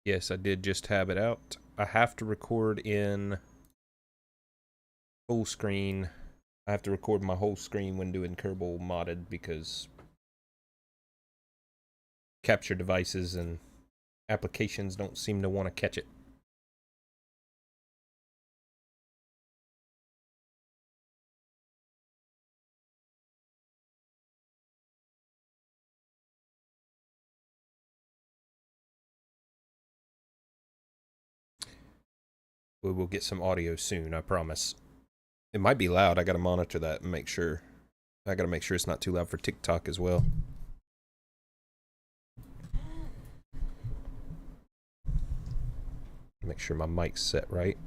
Yes, I did just tab it out. I have to record in full screen. I have to record my whole screen when doing Kerbal modded because capture devices and applications don't seem to want to catch it. We will get some audio soon, I promise. It might be loud. I gotta monitor that and make sure. I gotta make sure it's not too loud for TikTok as well. Make sure my mic's set right.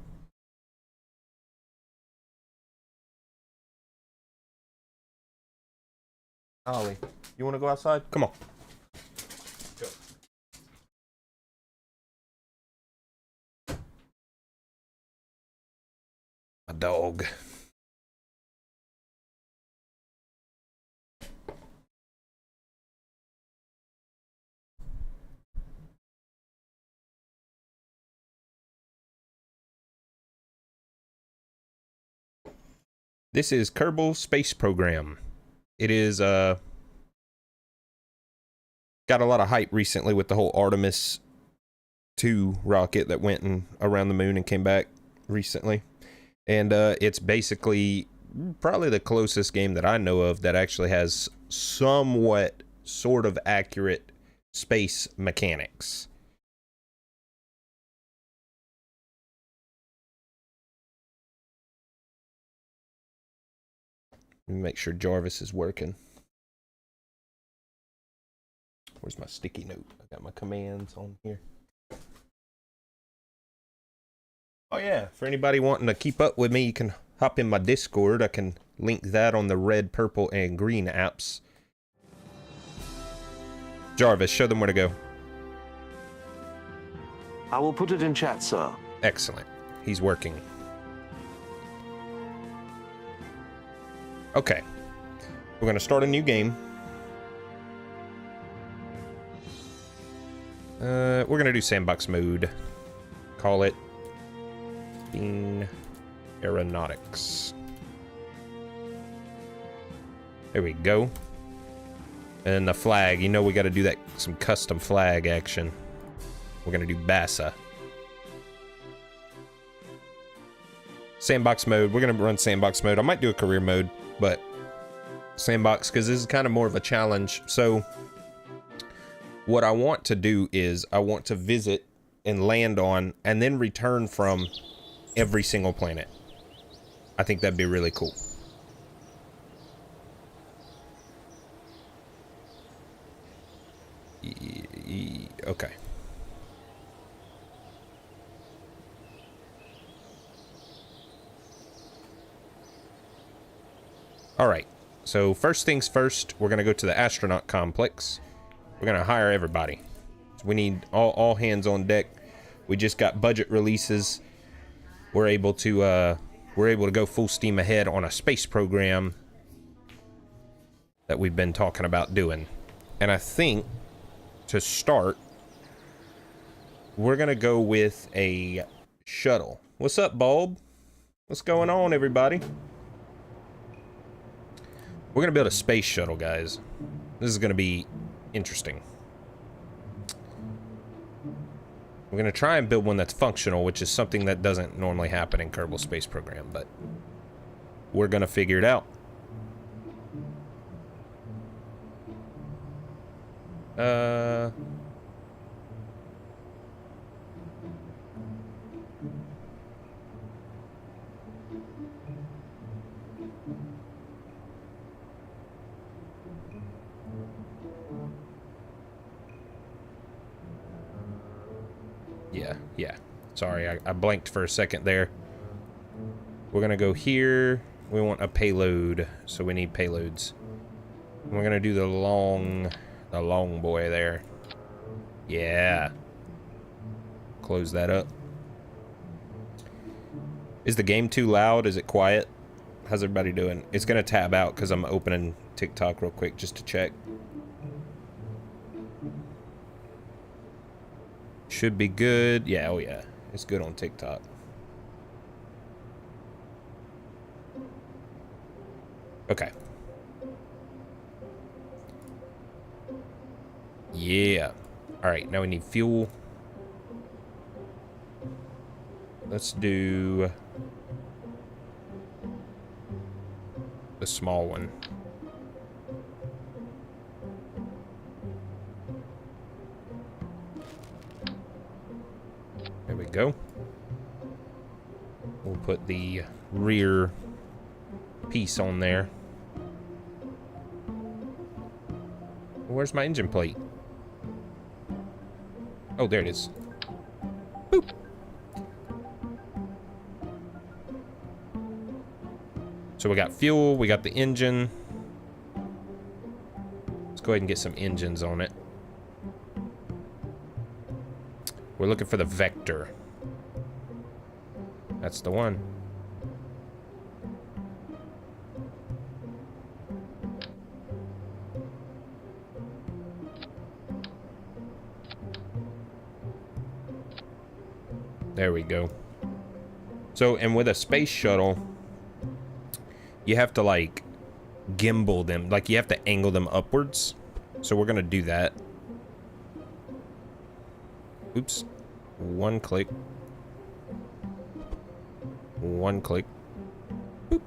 Ollie, you want to go outside? Come on. Go. My dog. This is Kerbal Space Program. It is got a lot of hype recently with the whole Artemis 2 rocket that went around the moon and came back recently. And it's basically probably the closest game that I know of that actually has somewhat sort of accurate space mechanics. Let me make sure Jarvis is working. Where's my sticky note? I got my commands on here. Oh yeah, for anybody wanting to keep up with me, you can hop in my Discord. I can link that on the red, purple, and green apps. Jarvis, show them where to go. I will put it in chat, sir. Excellent. He's working. Okay. We're going to start a new game. We're going to do sandbox mode. Call it Bean Aeronautics. There we go. And the flag, you know we got to do that, some custom flag action. We're going to do BASA. Sandbox mode, we're going to run sandbox mode. I might do a career mode, but sandbox, because this is kind of more of a challenge. So what I want to do is I want to visit and land on and then return from every single planet. I think that'd be really cool. Okay. All right. So first things first, we're going to go to the astronaut complex. We're going to hire everybody. So we need all hands on deck. We just got budget releases. We're able to go full steam ahead on a space program that we've been talking about doing. And I think to start, we're going to go with a shuttle. What's up, Bulb? What's going on, everybody? We're going to build a space shuttle, guys. This is going to be interesting. We're going to try and build one that's functional, which is something that doesn't normally happen in Kerbal Space Program, but we're going to figure it out. Yeah. Sorry, I blanked for a second there. We're gonna go here. We want a payload, so we need payloads. We're gonna do the long boy there. Yeah. Close that up. Is the game too loud? Is it quiet? How's everybody doing? It's gonna tab out because I'm opening TikTok real quick just to check. Should be good. Yeah, oh yeah. It's good on TikTok. Okay. Yeah. Alright, now we need fuel. Let's do the small one. There we go. We'll put the rear piece on there. Where's my engine plate? Oh, there it is. Boop. So we got fuel, we got the engine. Let's go ahead and get some engines on it. We're looking for the Vector. That's the one. There we go. So, and with a space shuttle, you have to, like, gimbal them. Like, you have to angle them upwards. So we're gonna do that. Oops. One click. One click. Boop.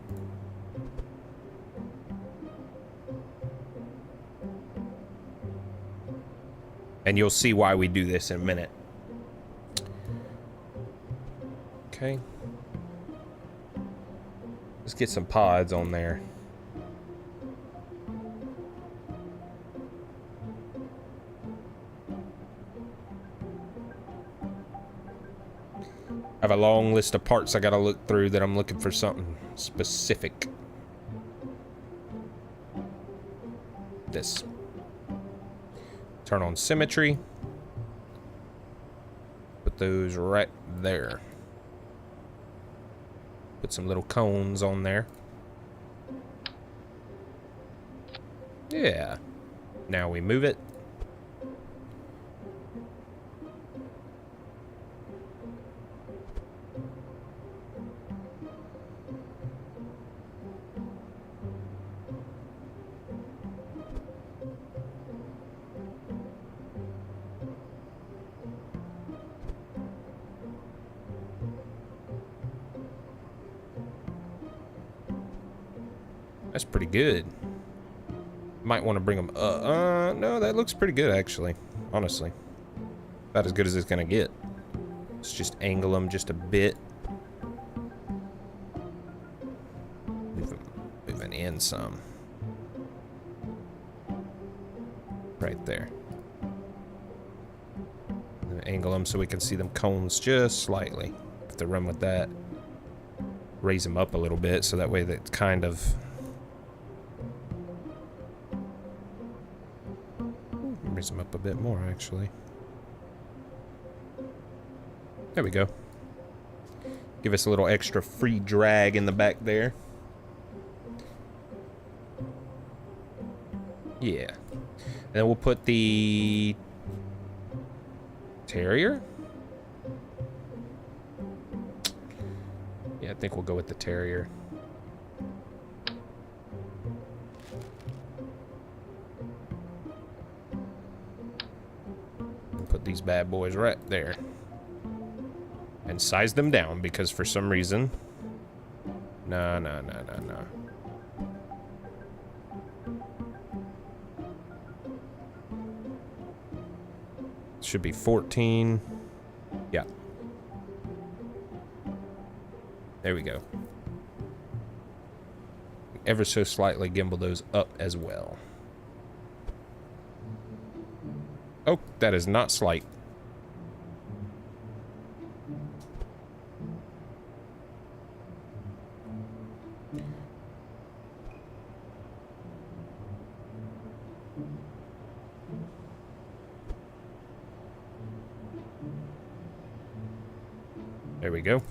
And you'll see why we do this in a minute. Okay. Let's get some pods on there. I have a long list of parts I gotta look through that I'm looking for something specific. This. Turn on symmetry. Put those right there. Put some little cones on there. Yeah. Now we move it. That's pretty good. Might want to bring them no, that looks pretty good, actually. Honestly. About as good as it's gonna get. Let's just angle them just a bit. Moving in some. Right there. And angle them so we can see them cones just slightly. Have to run with that. Raise them up a little bit so that way that's kind of... Raise them up a bit more, actually. There we go. Give us a little extra free drag in the back there. Yeah. And then we'll put the Terrier. Yeah, I think we'll go with the Terrier. Put these bad boys right there. And size them down because for some reason... No. Should be 14. Yeah. There we go. Ever so slightly gimbal those up as well. Oh, that is not slight. There we go.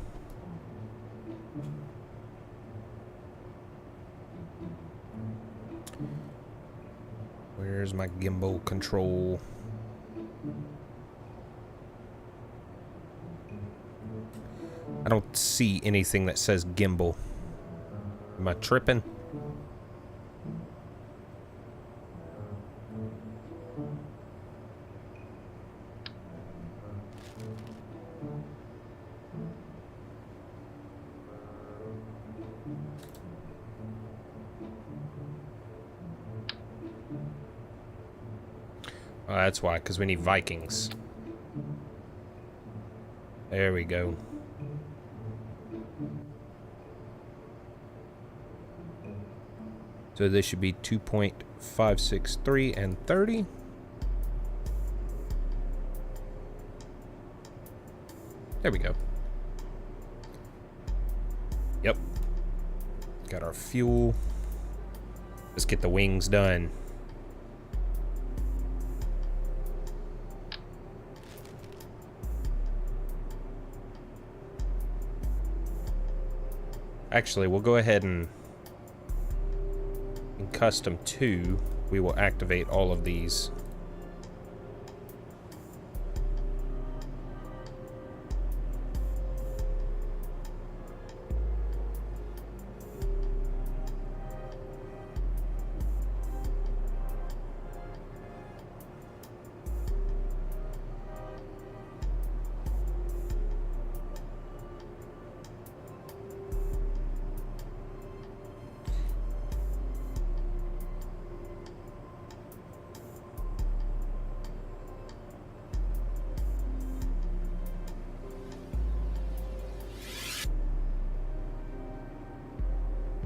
Where's my gimbal control? I don't see anything that says gimbal. Am I tripping? Oh, that's why, because we need Vikings. There we go. So this should be 2.563 and 30. There we go. Yep. Got our fuel. Let's get the wings done. Actually, we'll go ahead and in custom 2, we will activate all of these.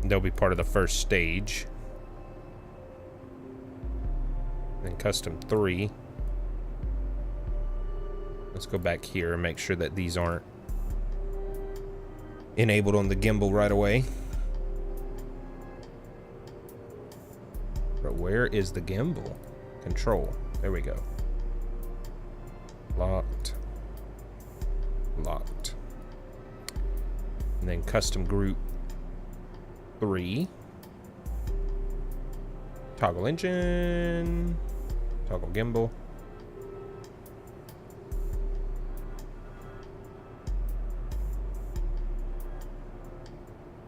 They'll be part of the first stage. Then custom 3. Let's go back here and make sure that these aren't enabled on the gimbal right away. But where is the gimbal? Control. There we go. Locked. Locked. And then custom group 3. Toggle engine. Toggle gimbal.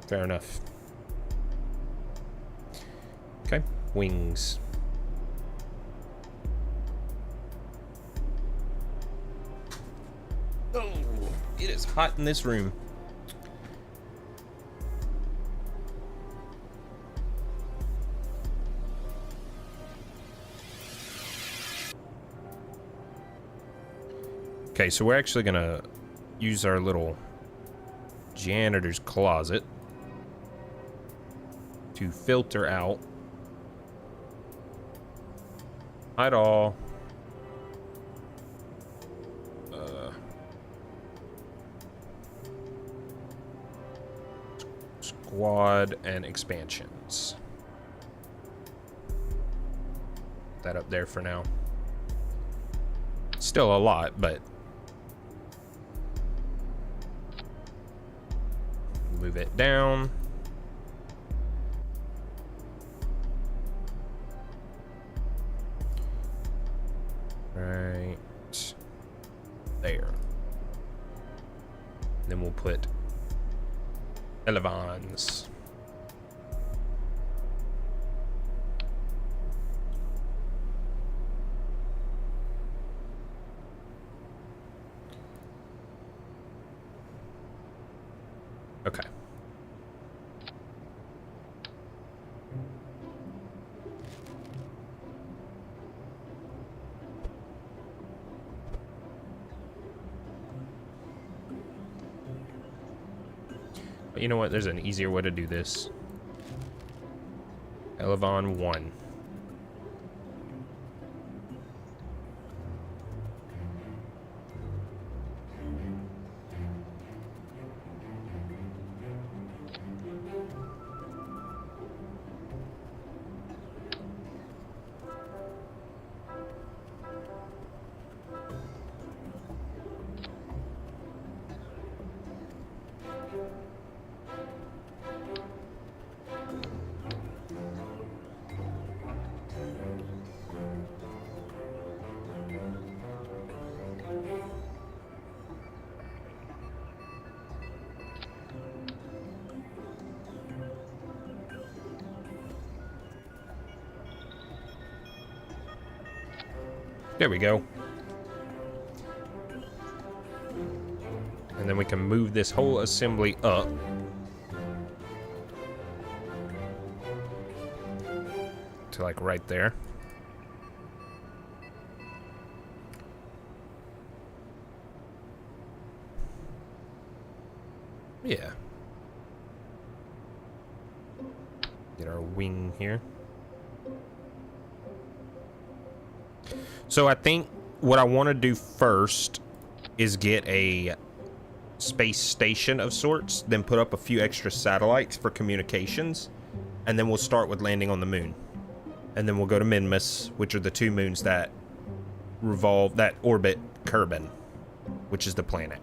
Fair enough. Okay, wings. Oh, it is hot in this room. Okay, so we're actually gonna use our little janitor's closet to filter out idle squad and expansions. Put that up there for now. Still a lot, but move it down. Right there. Then we'll put elevons. Okay. But you know what? There's an easier way to do this. Elevon 1. There we go. And then we can move this whole assembly up. To like right there. Yeah. Get our wing here. So I think what I want to do first is get a space station of sorts, then put up a few extra satellites for communications, and then we'll start with landing on the moon. And then we'll go to Minmus, which are the 2 moons that orbit Kerbin, which is the planet.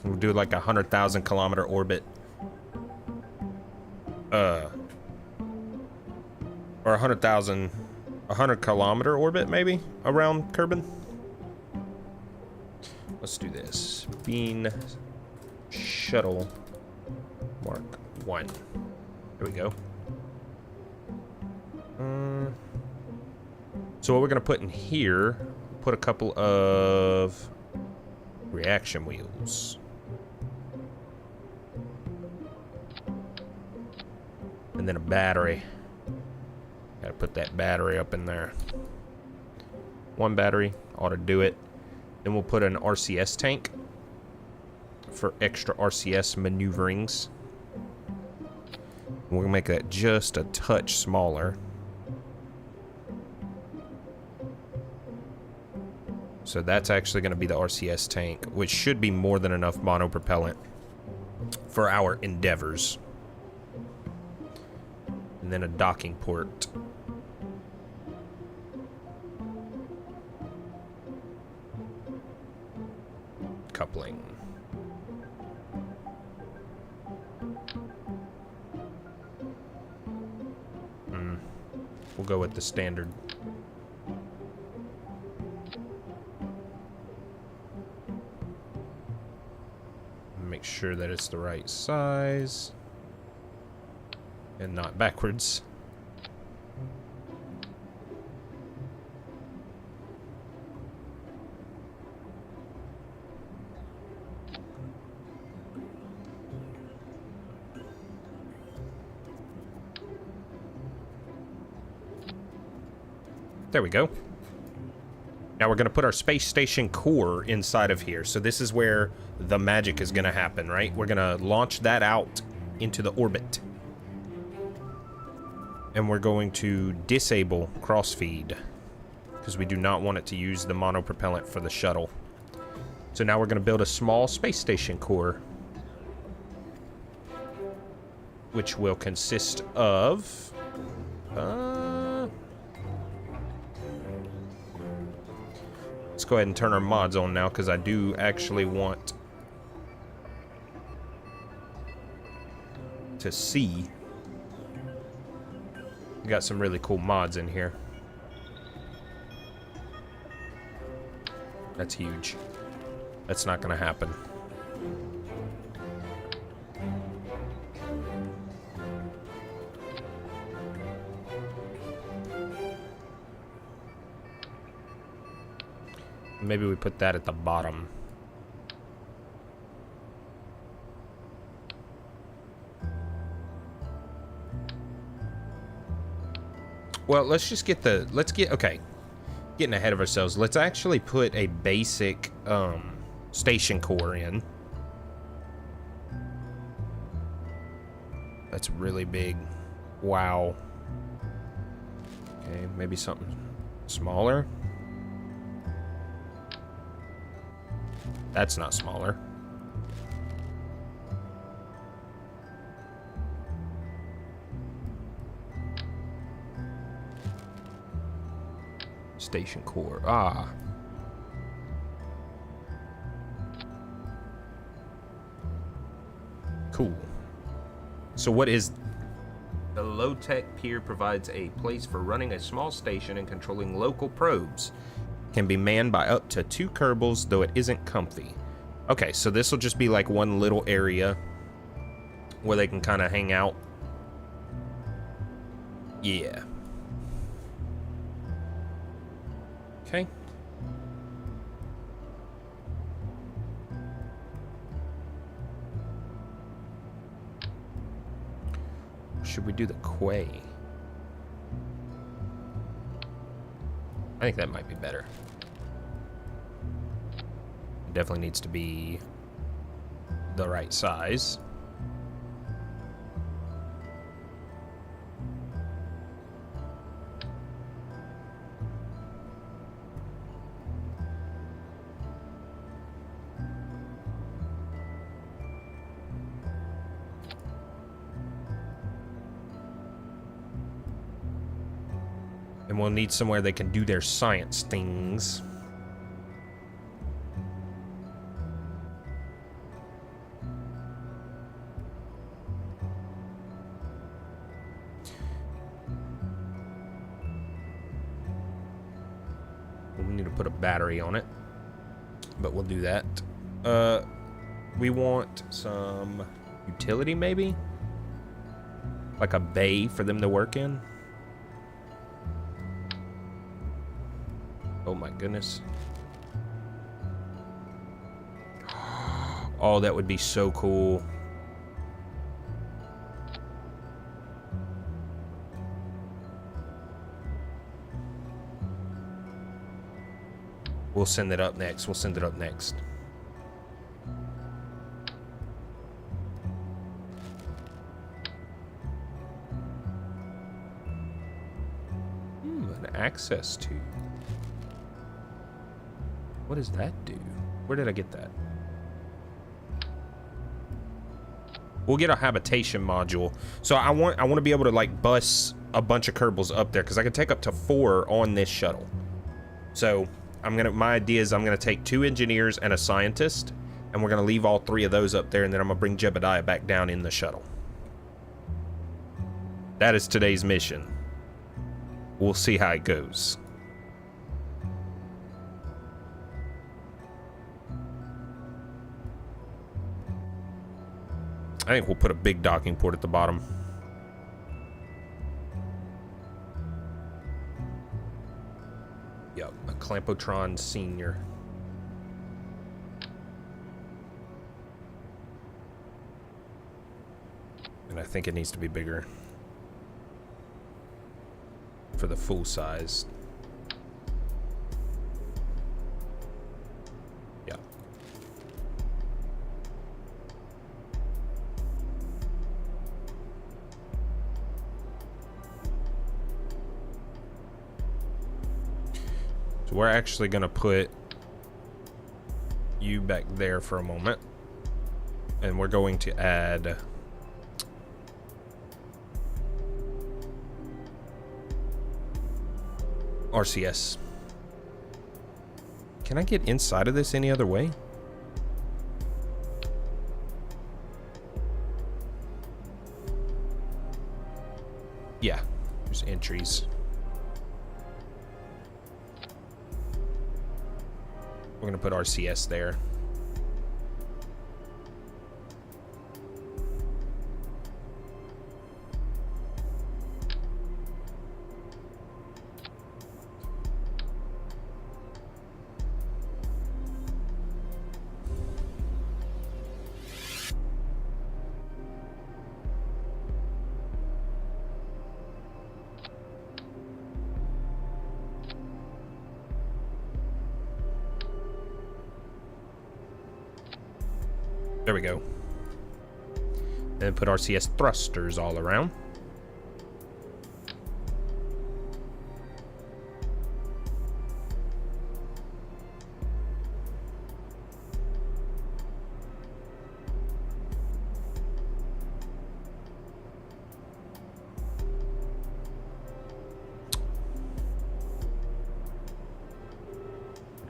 We'll do like 100,000 kilometer orbit. Or 100 kilometer orbit, maybe, around Kerbin. Let's do this. Bean Shuttle Mark 1. There we go. So what we're gonna put in here, put a couple of reaction wheels. And then a battery. Gotta put that battery up in there. 1 battery ought to do it. Then we'll put an RCS tank for extra RCS maneuverings. We'll make that just a touch smaller. So that's actually going to be the RCS tank, which should be more than enough monopropellant for our endeavors. And then a docking port. Coupling. We'll go with the standard. Make sure that it's the right size and not backwards. There we go. Now we're going to put our space station core inside of here. So this is where the magic is going to happen, right? We're going to launch that out into the orbit. And we're going to disable crossfeed because we do not want it to use the monopropellant for the shuttle. So now we're going to build a small space station core, which will consist of... let's go ahead and turn our mods on now, because I do actually want to see. We got some really cool mods in here. That's huge. That's not going to happen. Maybe we put that at the bottom. Well, let's just get the... okay. Getting ahead of ourselves. Let's actually put a basic station core in. That's really big. Wow. Okay, maybe something smaller. That's not smaller. Station core. Ah. Cool. So what is... The low-tech pier provides a place for running a small station and controlling local probes. Can be manned by up to 2 Kerbals, though it isn't comfy. Okay, so this will just be like one little area where they can kind of hang out. Yeah. Okay. Should we do the quay? I think that might be better. It definitely needs to be the right size. And we'll need somewhere they can do their science things. We need to put a battery on it, but we'll do that. We want some utility, maybe? Like a bay for them to work in? Oh my goodness. Oh, that would be so cool. We'll send it up next. We'll send it up next. An access tube. What does that do? Where did I get that? We'll get a habitation module. So I want to be able to like bus a bunch of Kerbals up there because I can take up to 4 on this shuttle. So my idea is I'm gonna take 2 engineers and a scientist, and we're gonna leave all 3 of those up there, and then I'm gonna bring Jebediah back down in the shuttle. That is today's mission. We'll see how it goes. I think we'll put a big docking port at the bottom. Yep, a Clampotron Senior. And I think it needs to be bigger for the full size. Yeah. So we're actually gonna put you back there for a moment, and we're going to add RCS. Can I get inside of this any other way? Yeah, there's entries. We're gonna put RCS there. There we go. And put RCS thrusters all around.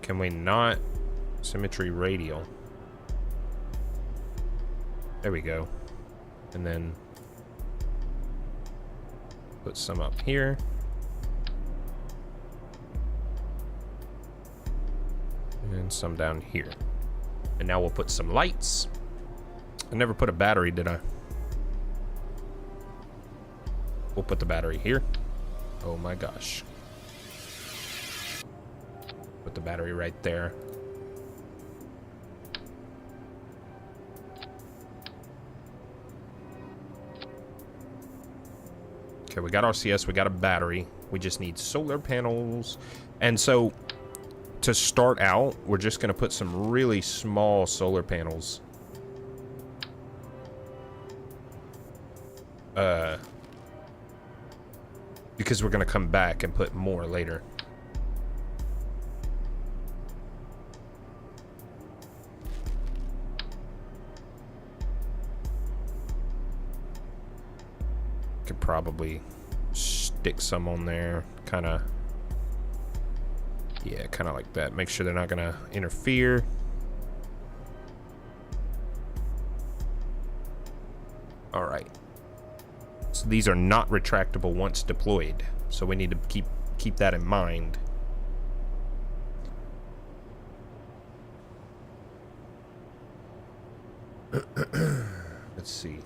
Can we not? Symmetry radial. There we go. And then put some up here. And some down here. And now we'll put some lights. I never put a battery, did I? We'll put the battery here. Oh my gosh. Put the battery right there. Okay, we got RCS, we got a battery. We just need solar panels. And so, to start out, we're just going to put some really small solar panels. Because we're going to come back and put more later. Could probably stick some on there, kind of. Yeah, kind of like that. Make sure they're not going to interfere. All right. So these are not retractable once deployed. So we need to keep that in mind. Let's see.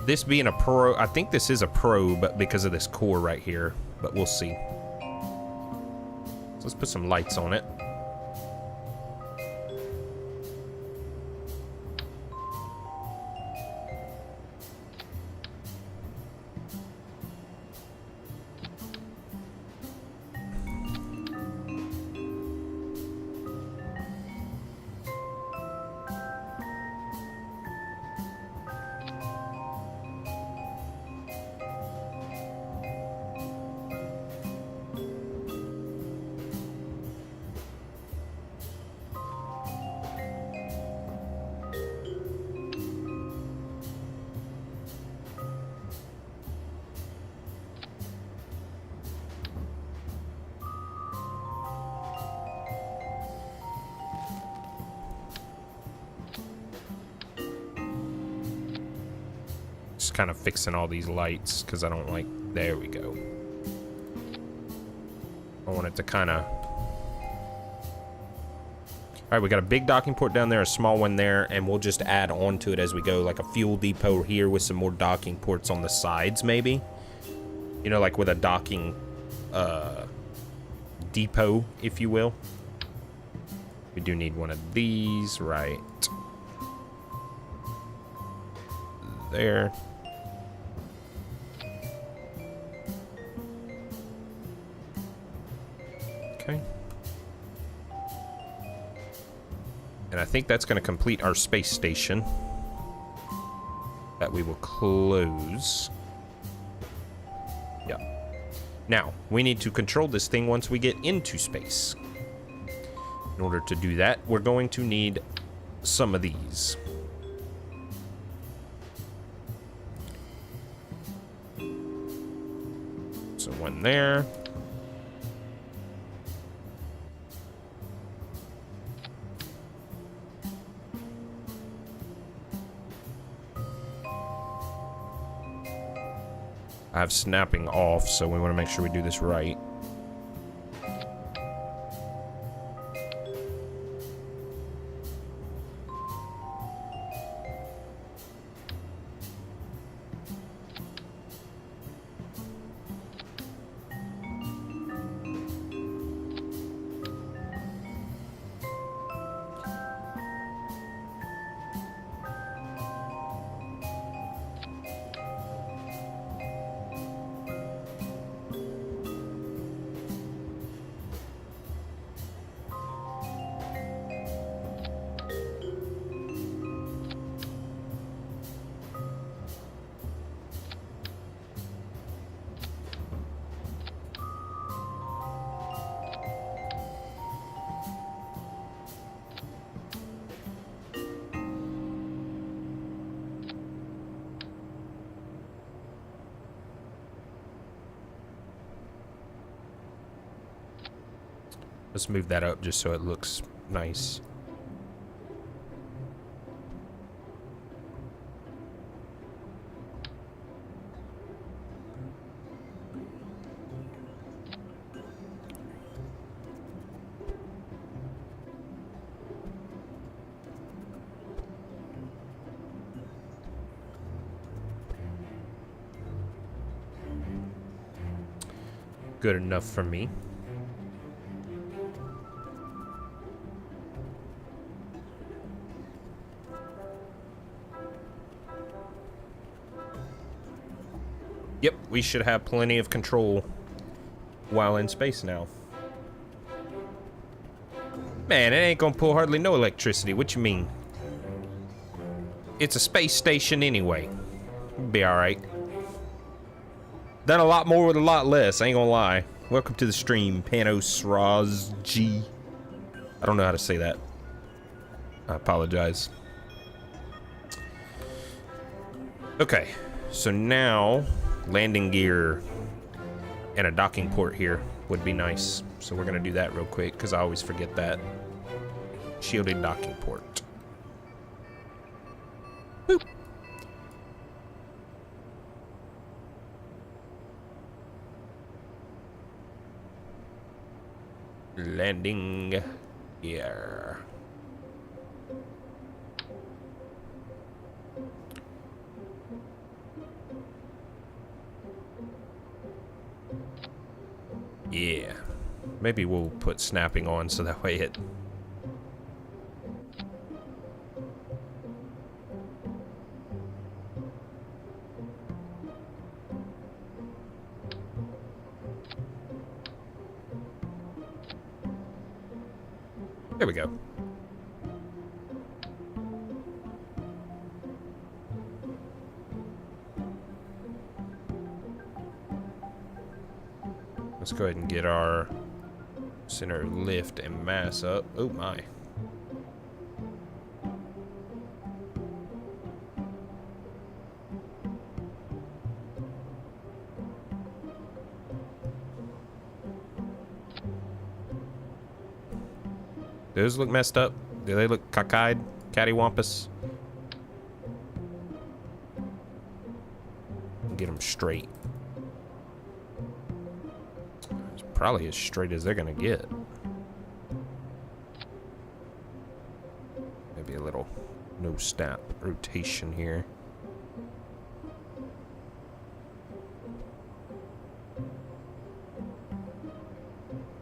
This being a pro, I think this is a probe because of this core right here, but we'll see. So let's put some lights on it. Just kind of fixing all these lights because I don't like. There we go. I want it to kind of. All right, we got a big docking port down there, a small one there, and we'll just add on to it as we go, like a fuel depot here with some more docking ports on the sides, maybe. You know, like with a docking depot, if you will. We do need one of these, right there. Okay. And I think that's going to complete our space station that we will close. Yeah. Now, we need to control this thing once we get into space. In order to do that, we're going to need some of these. So one there. I have snapping off, so we want to make sure we do this right. Let's move that up just so it looks nice. Good enough for me. Yep, we should have plenty of control while in space now. Man, it ain't gonna pull hardly no electricity. What you mean? It's a space station anyway. It'll be alright. Done a lot more with a lot less, I ain't gonna lie. Welcome to the stream, Panos Raz G. I don't know how to say that. I apologize. Okay, so now landing gear and a docking port here would be nice. So we're gonna do that real quick because I always forget that. Shielded docking port. Boop. Landing gear. Yeah. Maybe we'll put snapping on so that way it... There we go. Let's go ahead and get our center lift and mass up. Oh my. Do those look messed up? Do they look cockeyed? Cattywampus? Get them straight. It's probably as straight as they're gonna get. Maybe a little no snap rotation here.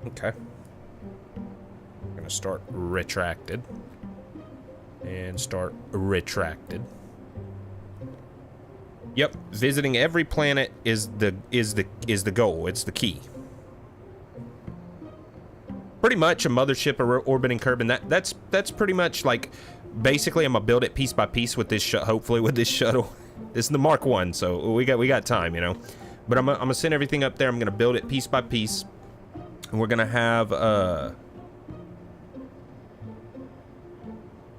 Okay. Start retracted and start retracted. Yep, visiting every planet is the goal. It's the key. Pretty much a mothership orbiting Kerbin. That's pretty much like basically I'm gonna build it piece by piece with this hopefully with this shuttle. This is the Mark 1, so we got time, you know. But I'm gonna send everything up there. I'm gonna build it piece by piece, and we're gonna have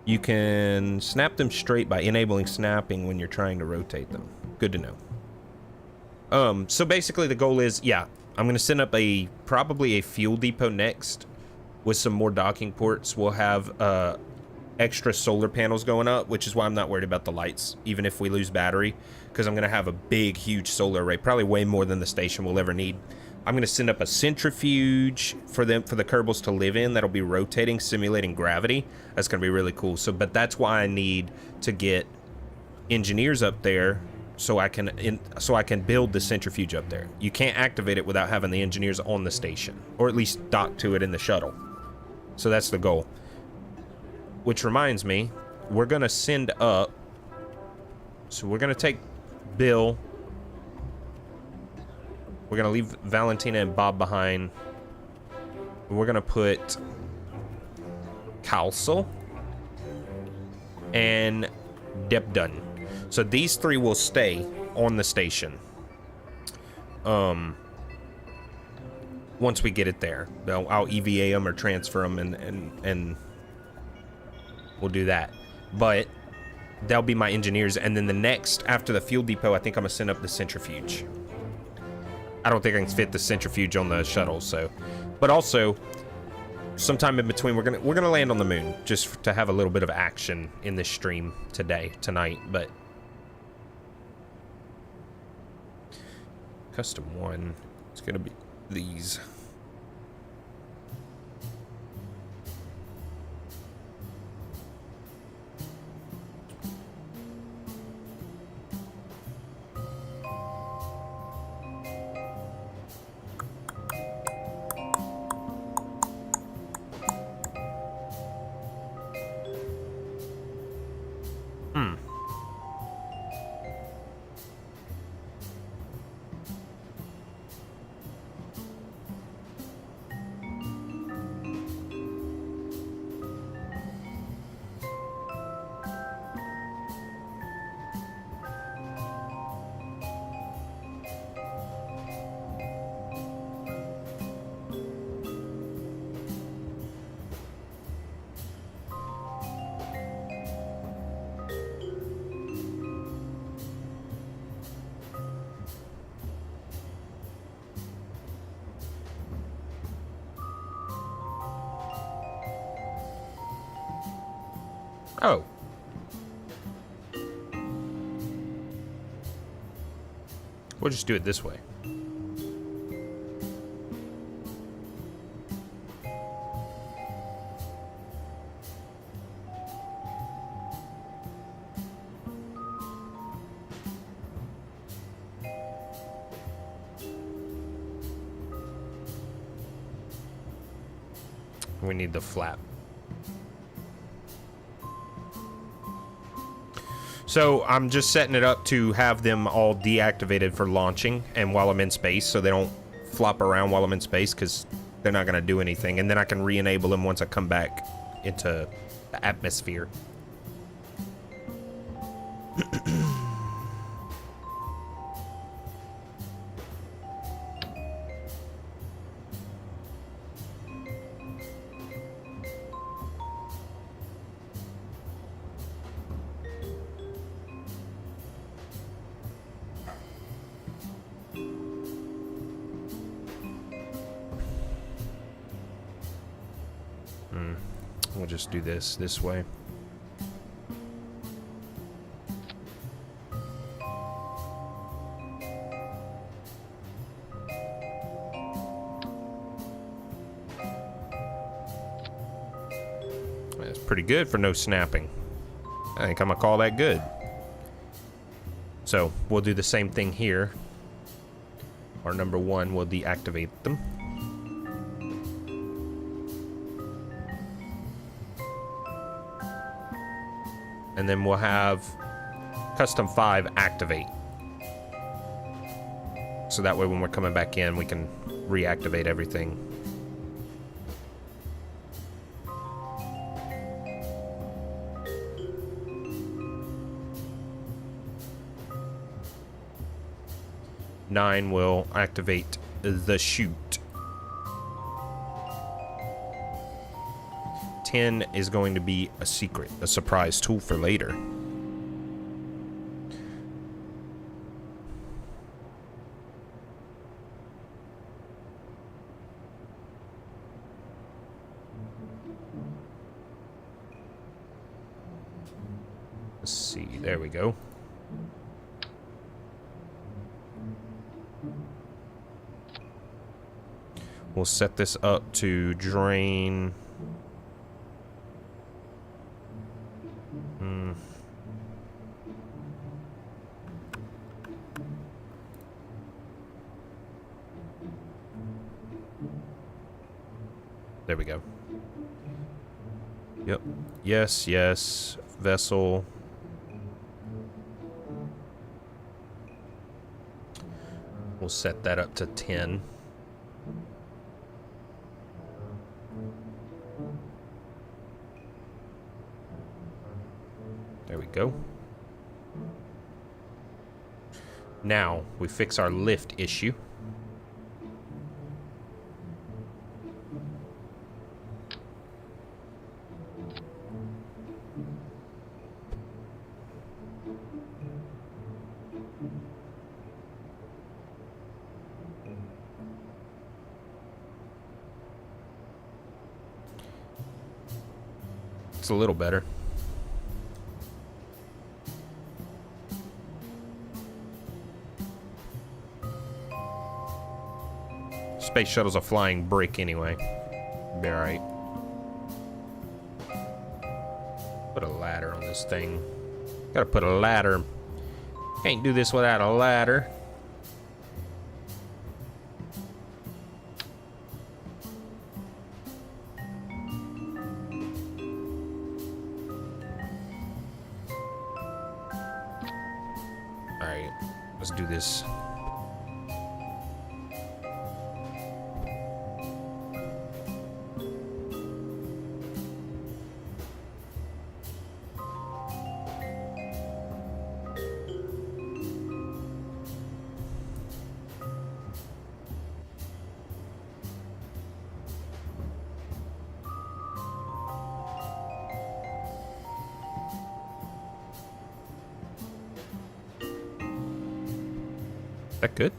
you can snap them straight by enabling snapping when you're trying to rotate them. Good to know. So basically the goal is, yeah, I'm gonna send up probably a fuel depot next with some more docking ports. We'll have extra solar panels going up, which is why I'm not worried about the lights, even if we lose battery, because I'm gonna have a big, huge solar array, probably way more than the station will ever need. I'm gonna send up a centrifuge for the Kerbals to live in that'll be rotating, simulating gravity. That's gonna be really cool. So, but that's why I need to get engineers up there so I can build the centrifuge up there. You can't activate it without having the engineers on the station, or at least dock to it in the shuttle. So that's the goal. Which reminds me, we're gonna send up. So we're gonna take Bill. We're gonna leave Valentina and Bob behind. We're gonna put Kalsel and Debdun. So these three will stay on the station. Once we get it there, I'll EVA them or transfer them, and we'll do that. But they'll be my engineers, and then the next after the fuel depot, I think I'm gonna send up the centrifuge. I don't think I can fit the centrifuge on the shuttle, so. But also, sometime in between, we're gonna land on the moon just to have a little bit of action in this stream tonight. But custom 1, it's gonna be these. Oh. We'll just do it this way. We need the flap. So I'm just setting it up to have them all deactivated for launching and while I'm in space, so they don't flop around while I'm in space, because they're not going to do anything. And then I can re-enable them once I come back into the atmosphere. We'll just do this way. That's pretty good for no snapping. I think I'm gonna call that good. So we'll do the same thing here. Our number 1 will deactivate them. And then we'll have custom 5 activate. So that way when we're coming back in, we can reactivate everything. Nine will activate the chute. 10 is going to be a secret, a surprise tool for later. Let's see, there we go. We'll set this up to drain. There we go. Yep. Yes, yes. Vessel. We'll set that up to 10. There we go. Now we fix our lift issue. It's a little better. Space shuttle's a flying brick anyway. Be alright. Put a ladder on this thing. Gotta put a ladder. Can't do this without a ladder. Alright, let's do this. That good?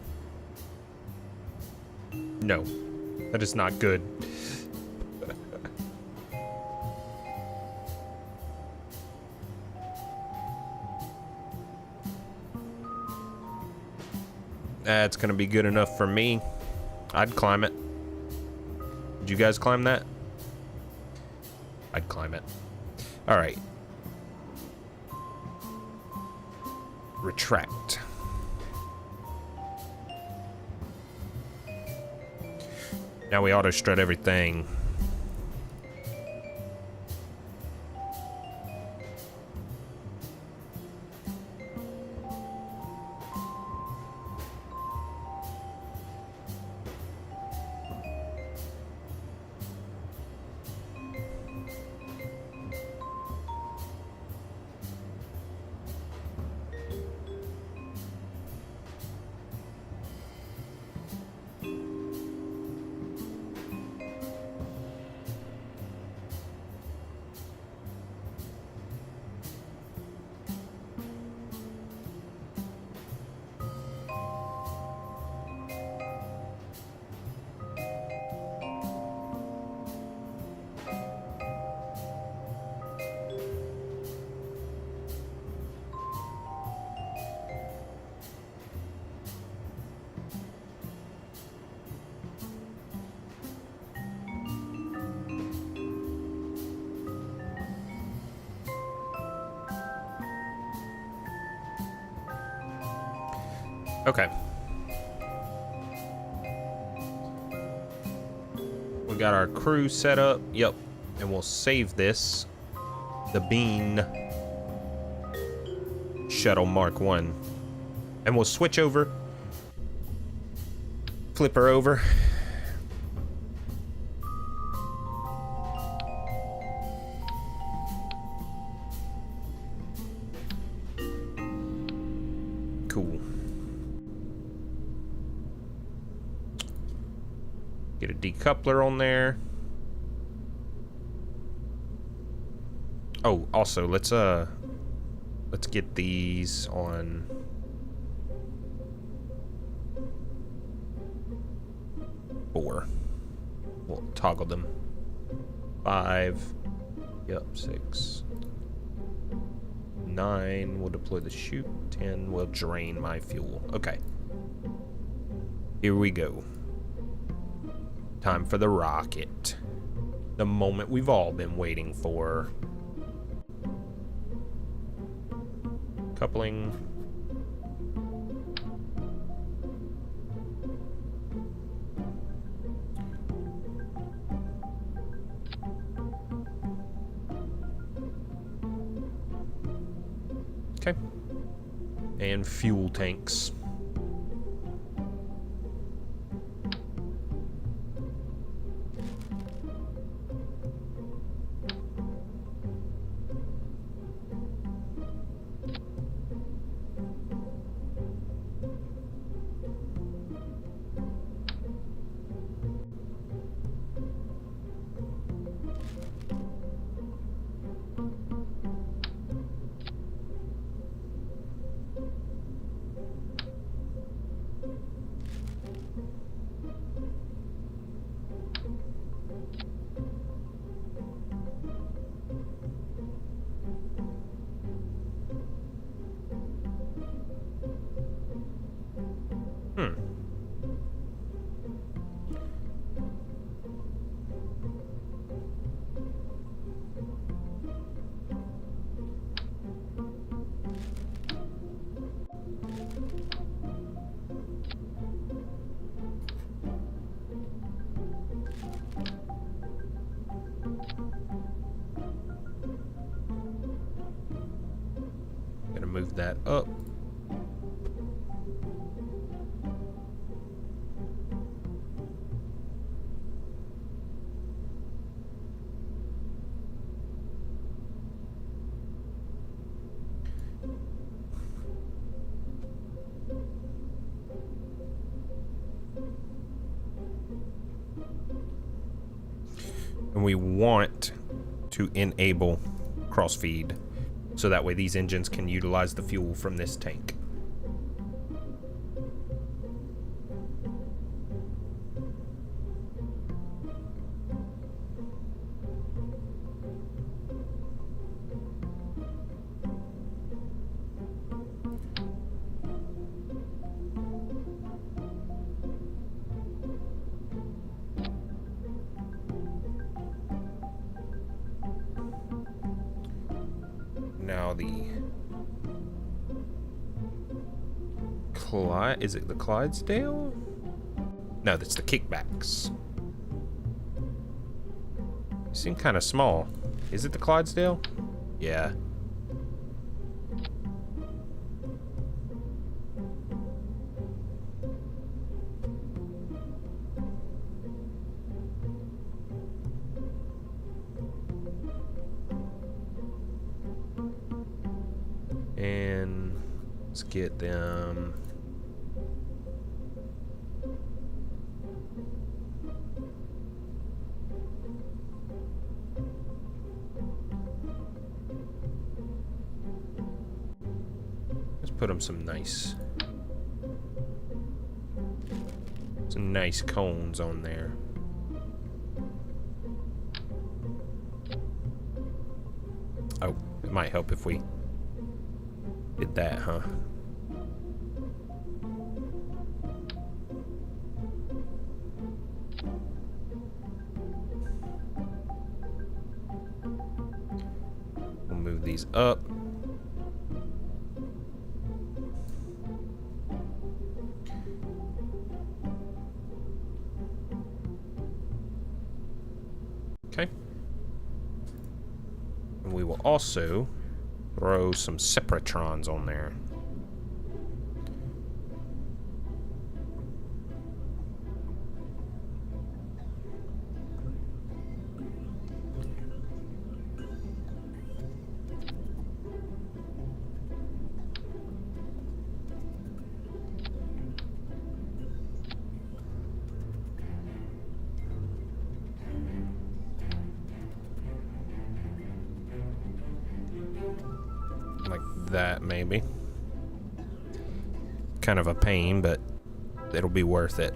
No, that is not good. That's gonna be good enough for me. I'd climb it. Did you guys climb that? I'd climb it. Alright. Retract. Now we auto strut everything. Okay. We got our crew set up. Yep. And we'll save this. The Bean Shuttle Mark 1. And we'll switch over. Flip her over. Cool. Get a decoupler on there. Oh, also, let's get these on. Four. We'll toggle them. 5. Yep, 6. 9. We'll deploy the chute. 10 will drain my fuel. Okay. Here we go. Time for the rocket. The moment we've all been waiting for. Coupling. Okay. And fuel tanks. Gonna move that up. And we want to enable crossfeed so that way these engines can utilize the fuel from this tank. saw the is it the Clydesdale? No, that's the kickbacks. They seem kind of small. Is it the Clydesdale? Yeah. And let's get them. Let's put them some nice cones on there. Oh, it might help if we did that, huh? We'll move these up. Okay. And we will also throw some Separatrons on there. Like that, maybe. Kind of a pain, but it'll be worth it.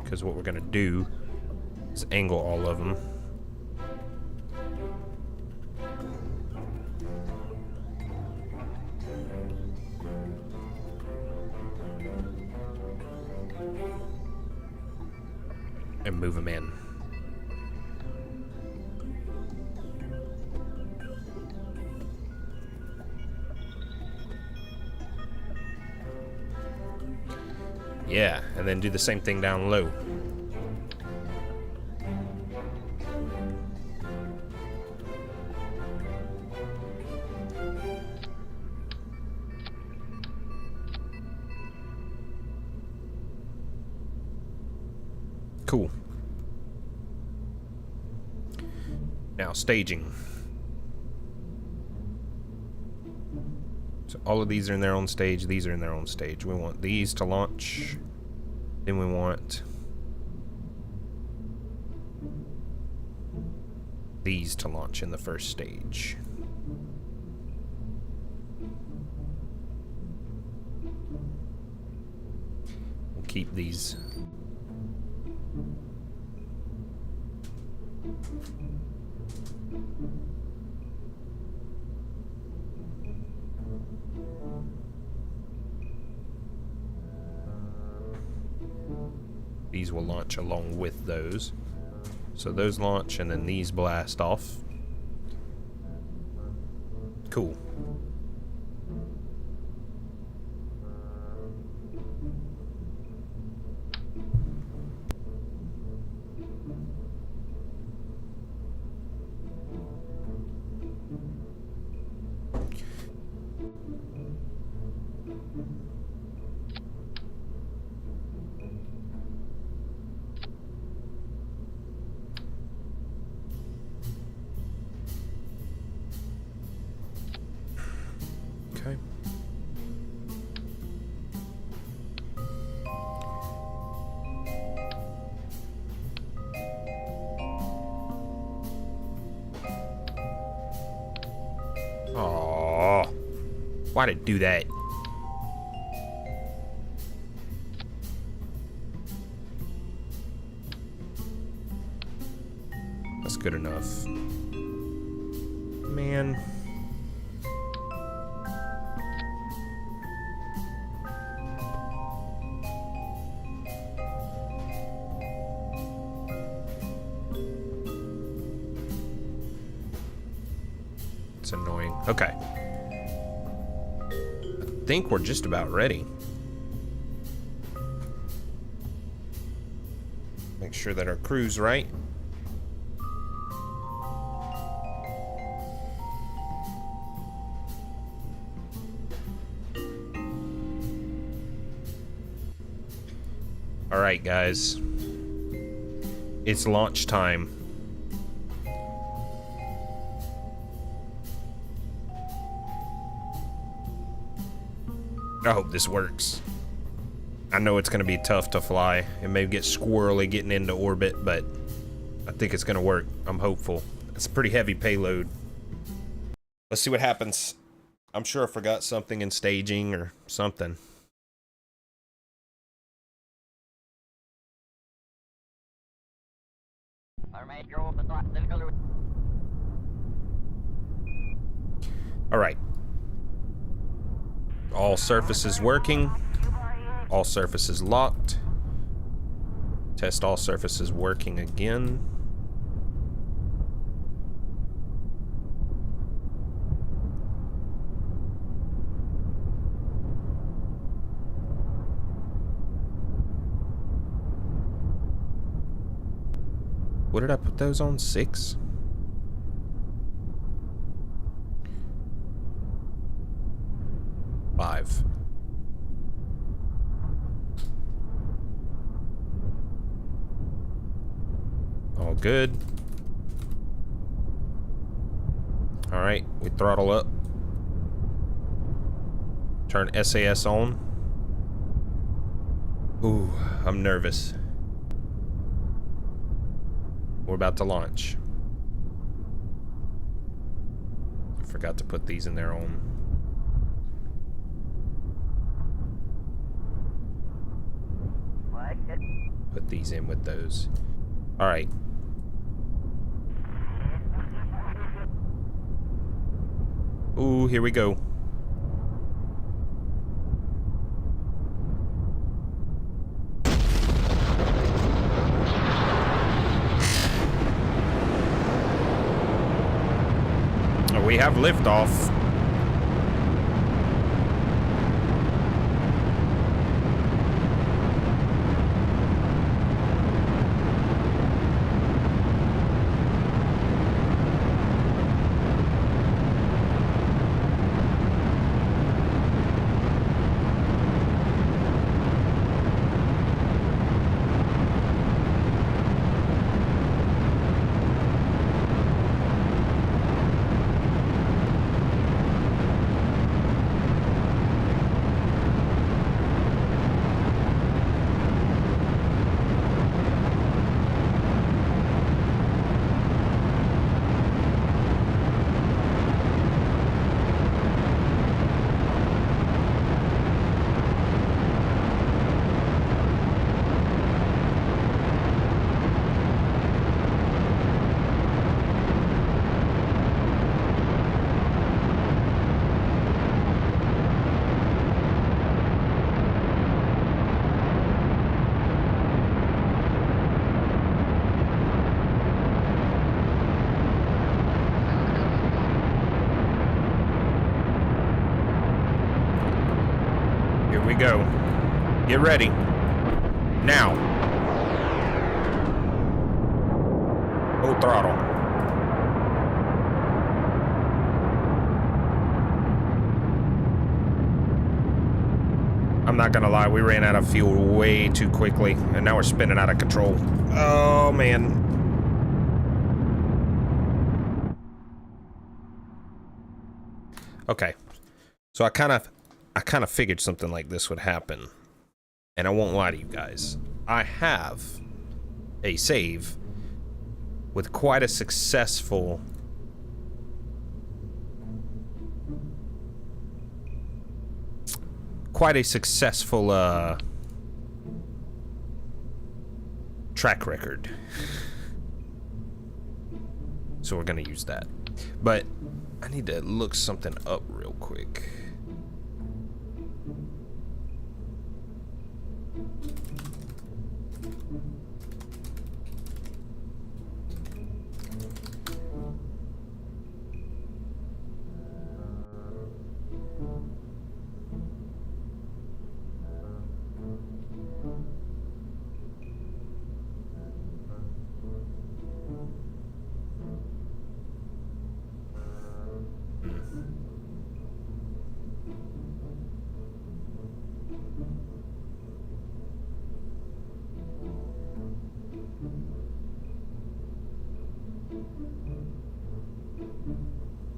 Because what we're gonna do is angle all of them. And move them in. Yeah, and then do the same thing down low. Cool. Now, staging. So all of these are in their own stage, these are in their own stage. We want these to launch. Then we want these to launch in the first stage. We'll keep these. These will launch along with those. So those launch and then these blast off. Cool. Okay. Oh, why'd it do that? That's good enough. Man. annoying. Okay. I think we're just about ready. Make sure that our crew's right. All right, guys. It's launch time. I hope this works. I know it's gonna be tough to fly. It may get squirrely getting into orbit, but I think it's gonna work. I'm hopeful. It's a pretty heavy payload. Let's see what happens. I'm sure I forgot something in staging or something. All right. All surfaces working. All surfaces locked. Test all surfaces working again. What did I put those on? 6? Five. All good. All right, we throttle up. Turn SAS on. Ooh, I'm nervous. We're about to launch. I forgot to put these in their own. Put these in with those. All right. Ooh, here we go. Oh, we have liftoff. Here we go. Get ready. Now. Full throttle. I'm not gonna lie, we ran out of fuel way too quickly, and now we're spinning out of control. Oh, man. Okay. So I kind of figured something like this would happen. And I won't lie to you guys. I have a save with quite a successful track record. So we're gonna use that. But I need to look something up real quick.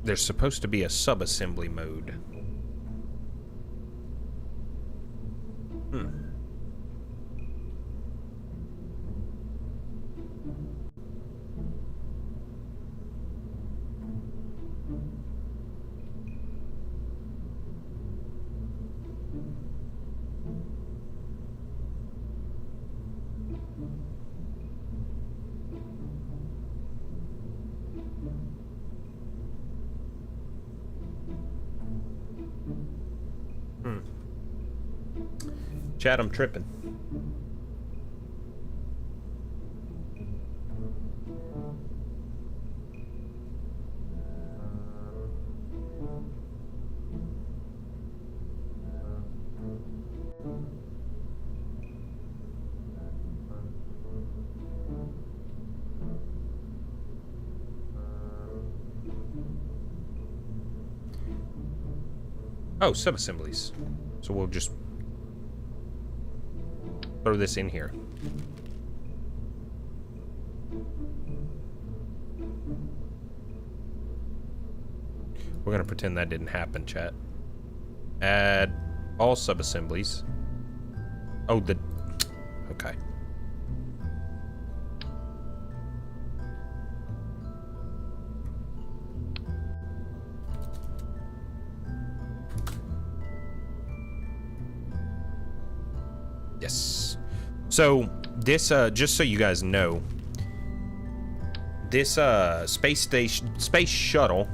there's supposed to be a sub-assembly mode. Chad, I'm tripping. Oh, sub-assemblies. So we'll just throw this in here. We're gonna pretend that didn't happen, chat. Add all sub-assemblies. Oh, okay. Yes. So this, just so you guys know, this space shuttle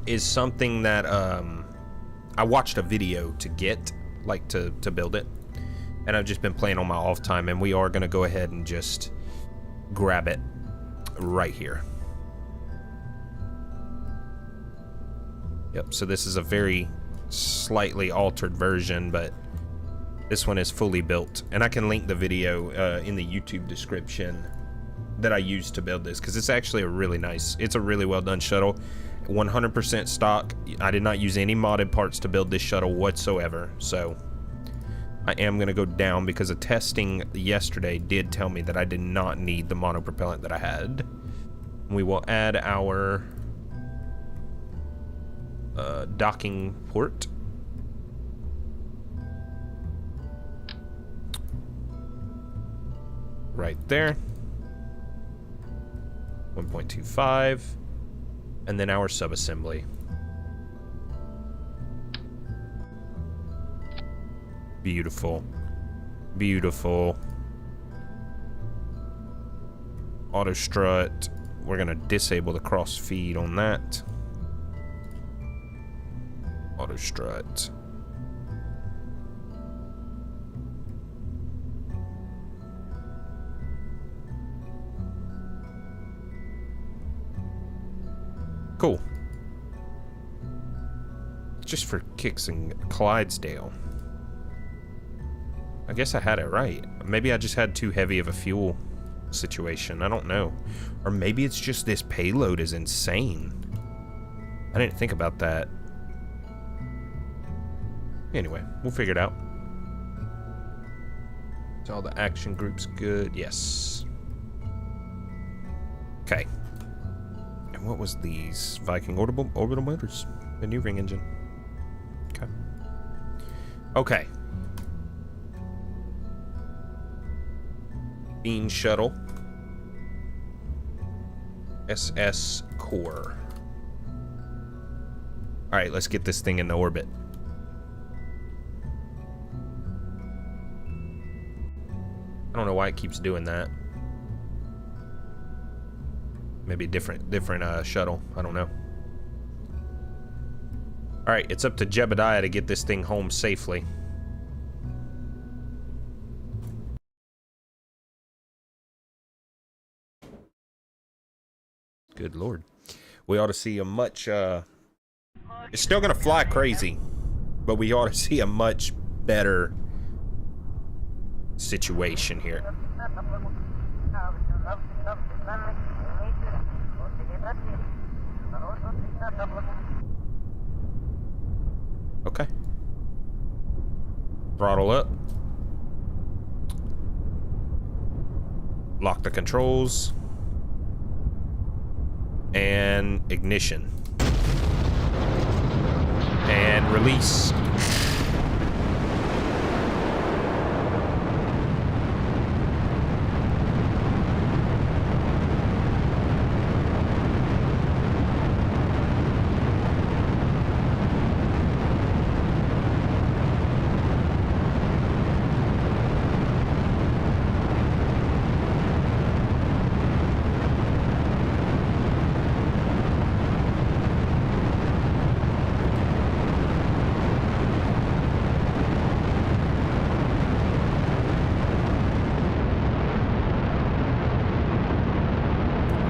is something that I watched a video to get, like to build it, and I've just been playing on my off time, and we are gonna go ahead and just grab it right here. Yep. So this is a very slightly altered version, but this one is fully built, and I can link the video in the YouTube description that I used to build this, because it's actually a really nice, it's a really well done shuttle. 100% stock. I did not use any modded parts to build this shuttle whatsoever, so I am going to go down because the testing yesterday did tell me that I did not need the monopropellant that I had. We will add our docking port. Right there. 1.25. And then our subassembly. Beautiful. Beautiful. Auto strut. We're gonna disable the cross feed on that. Auto strut. Cool. Just for kicks and Clydesdale. I guess I had it right. Maybe I just had too heavy of a fuel situation. I don't know. Or maybe it's just this payload is insane. I didn't think about that. Anyway, we'll figure it out. So all the action groups good? Yes. Okay. And what was these? Viking orbital motors. The new ring engine. Okay. Okay. Beam shuttle. SS core. Alright, let's get this thing into orbit. I don't know why it keeps doing that. Maybe different shuttle. I don't know. Alright, it's up to Jebediah to get this thing home safely. Good lord. We ought to see a much, it's still gonna fly crazy, but we ought to see a much better situation here. Okay. Throttle up. Lock the controls. And ignition. And release.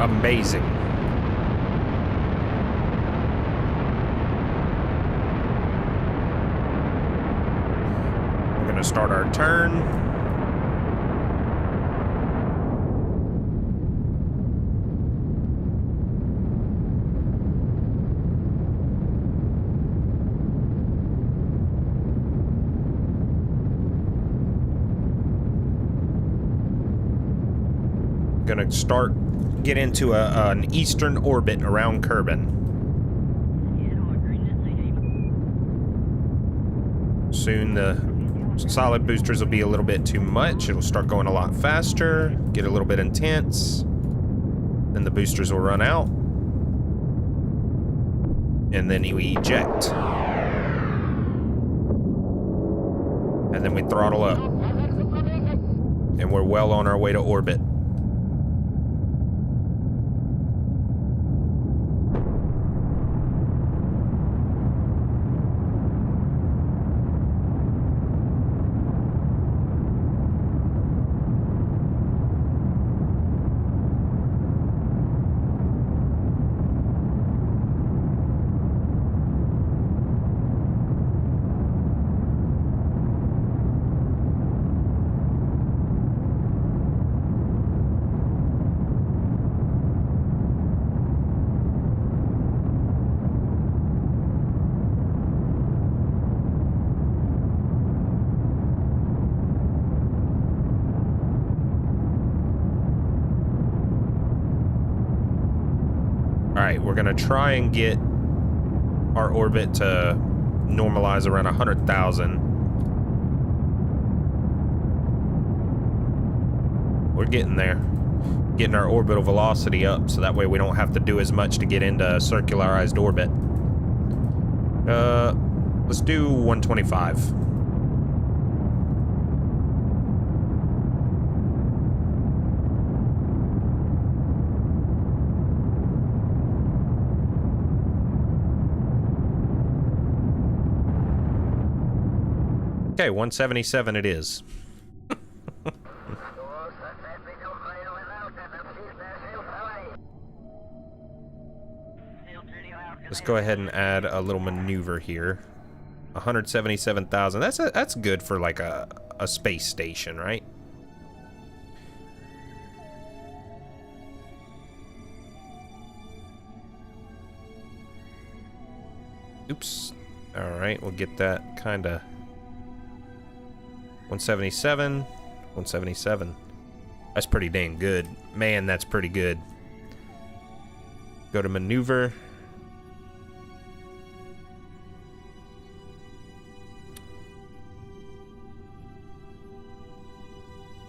Amazing. We're gonna start our turn. Gonna get into an eastern orbit around Kerbin. Soon the solid boosters will be a little bit too much. It'll start going a lot faster, get a little bit intense. Then the boosters will run out. And then you eject. And then we throttle up. And we're well on our way to orbit. Alright, we're gonna try and get our orbit to normalize around 100,000. We're getting there. Getting our orbital velocity up so that way we don't have to do as much to get into circularized orbit. Let's do 125. Okay, 177 it is. Let's go ahead and add a little maneuver here. 177,000. That's good for like a space station, right? Oops. All right, we'll get that kind of 177, 177. That's pretty dang good. Man, that's pretty good. Go to maneuver.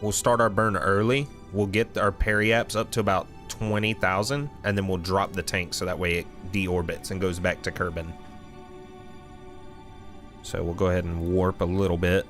We'll start our burn early. We'll get our periaps up to about 20,000, and then we'll drop the tank so that way it deorbits and goes back to Kerbin. So we'll go ahead and warp a little bit.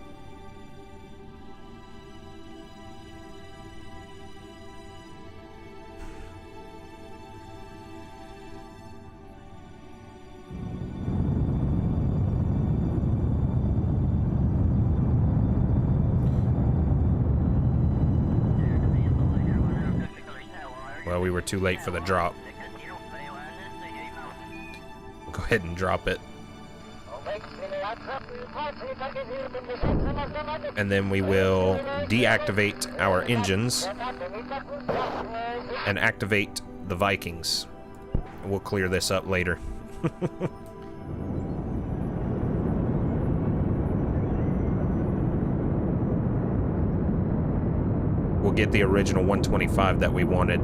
Well, we were too late for the drop. We'll go ahead and drop it. And then we will deactivate our engines and activate the Vikings. We'll clear this up later. We'll get the original 125 that we wanted.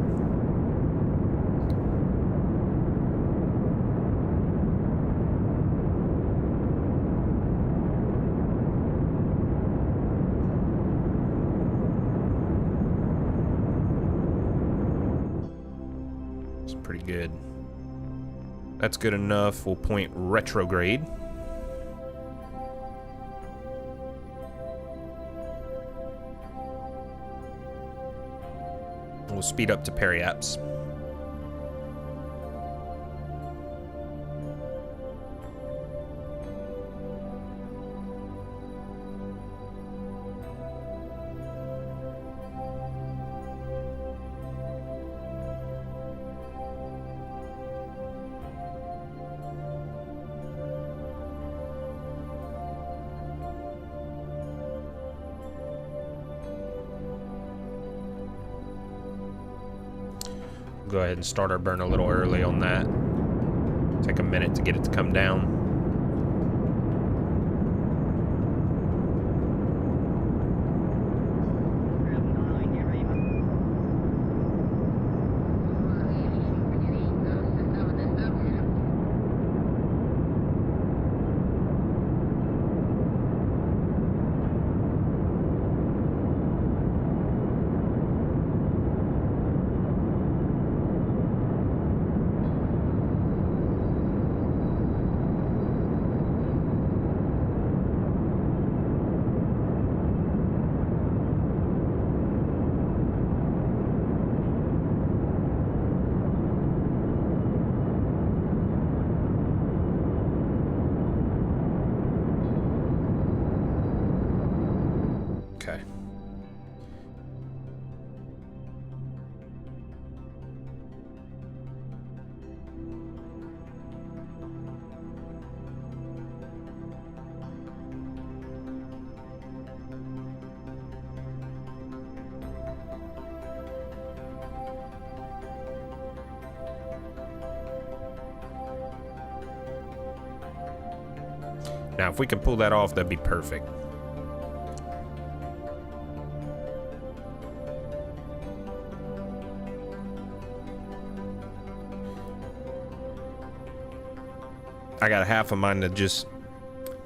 pretty good. That's good enough. We'll point retrograde. We'll speed up to periaps. Go ahead and start our burn a little early on that. Take a minute to get it to come down. Okay. Now, if we can pull that off, that'd be perfect. I got half of mine to just...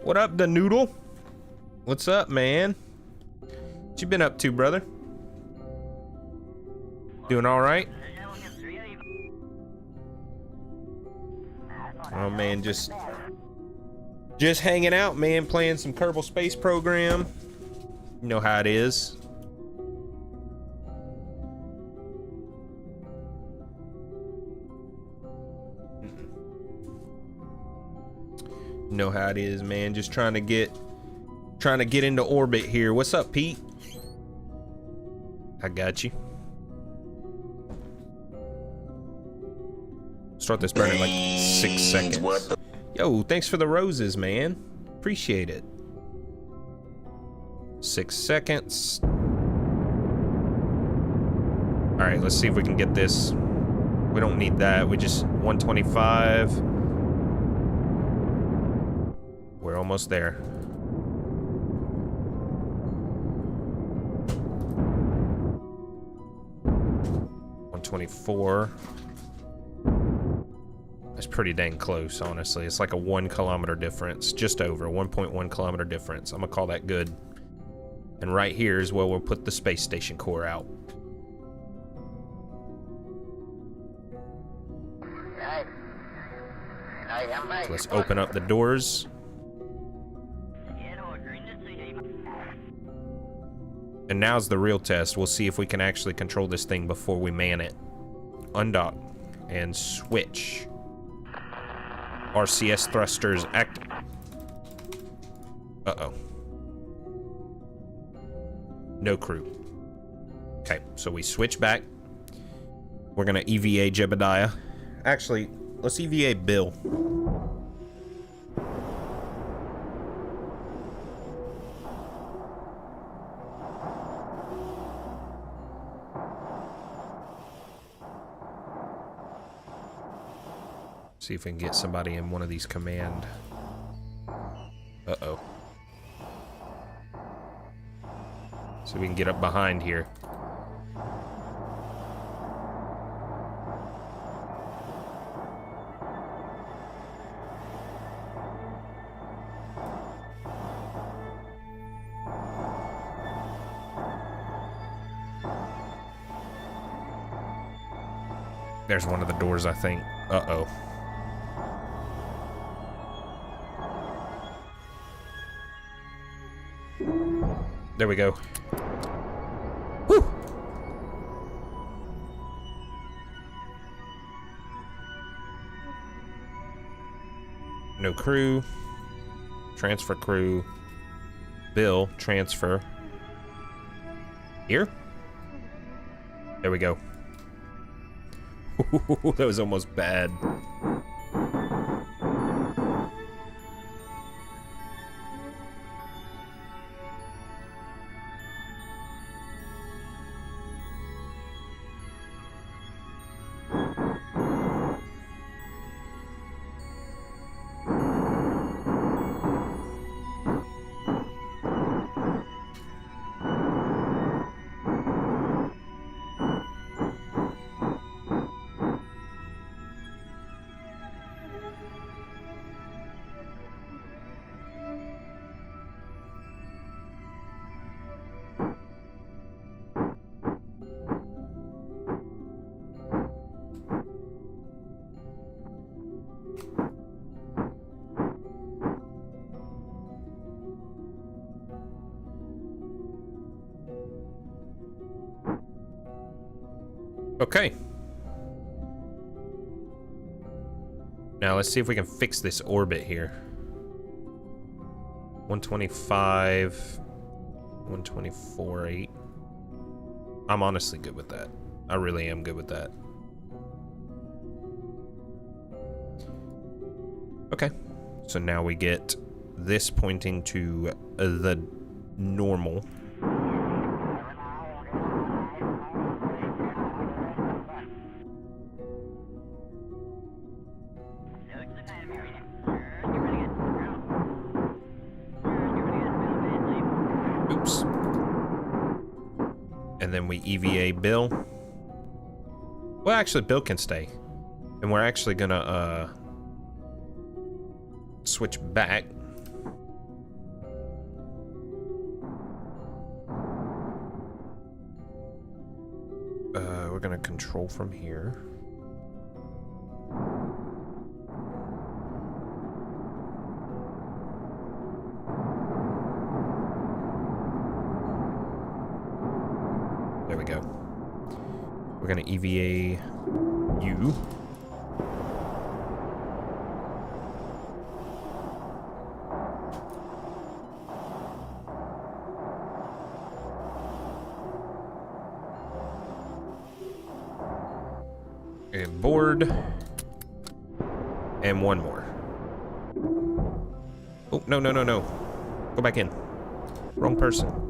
What up, the noodle? What's up, man? What you been up to, brother? Doing all right? Oh, man, just hanging out, man, playing some Kerbal Space Program. You know how it is. You know how it is, man. Just trying to get into orbit here. What's up, Pete? I got you. Start this burn in like 6 seconds. Yo, thanks for the roses, man. Appreciate it. 6 seconds. All right, let's see if we can get this. We don't need that. We just 125. We're almost there. $124. That's pretty dang close, honestly. It's like a 1 kilometer difference, just over 1.1 kilometer difference. I'm gonna call that good. And right here is where we'll put the space station core out. So let's open up the doors. And now's the real test. We'll see if we can actually control this thing before we man it. Undock and switch. RCS thrusters active. Uh-oh. No crew. Okay, so we switch back. We're gonna EVA Jebediah. Actually, let's EVA Bill. See if we can get somebody in one of these command. Uh-oh. So we can get up behind here. There's one of the doors, I think. Uh-oh. There we go. Whew! No crew. Transfer crew. Bill, transfer. Here? There we go. That was almost bad. Okay. Now let's see if we can fix this orbit here. 125, 124.8. I'm honestly good with that. I really am good with that. Okay. So now we get this pointing to the normal. Oops. And then we EVA Bill. Well, actually, Bill can stay. And we're actually gonna, switch back. We're gonna control from here. There we go. We're gonna EVA you. And board. And one more. Oh, no, no, no, no. Go back in. Wrong person.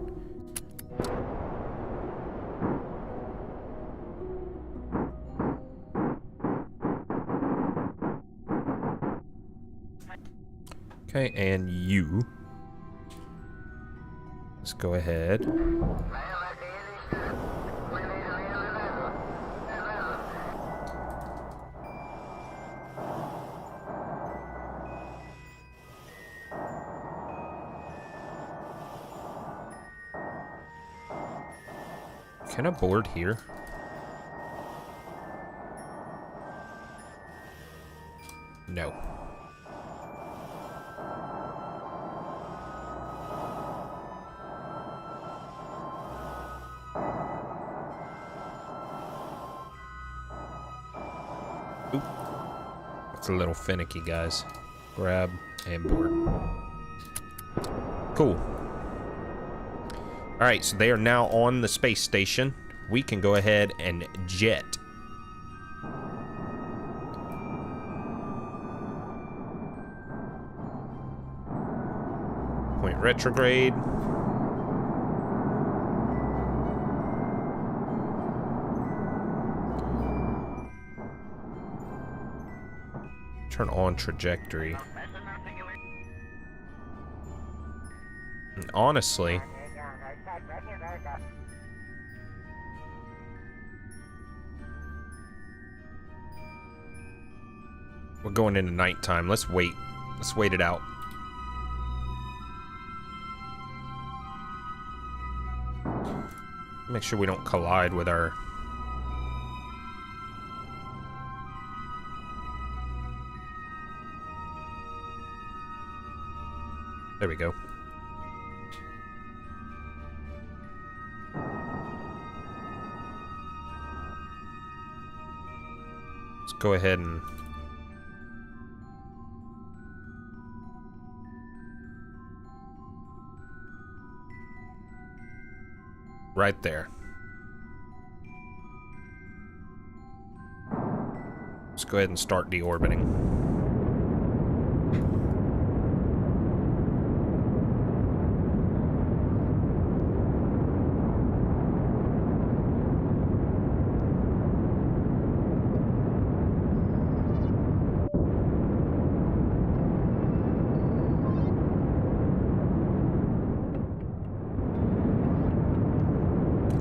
Okay, and you. Let's go ahead. Can I board here? No. Oop. It's a little finicky, guys. Grab and board. Cool. Alright, so they are now on the space station. We can go ahead and jet. Point retrograde. Turn on trajectory. And honestly, we're going into nighttime. Let's wait. Let's wait it out. Make sure we don't collide with our There we go. Let's go ahead and... right there. Let's go ahead and start deorbiting.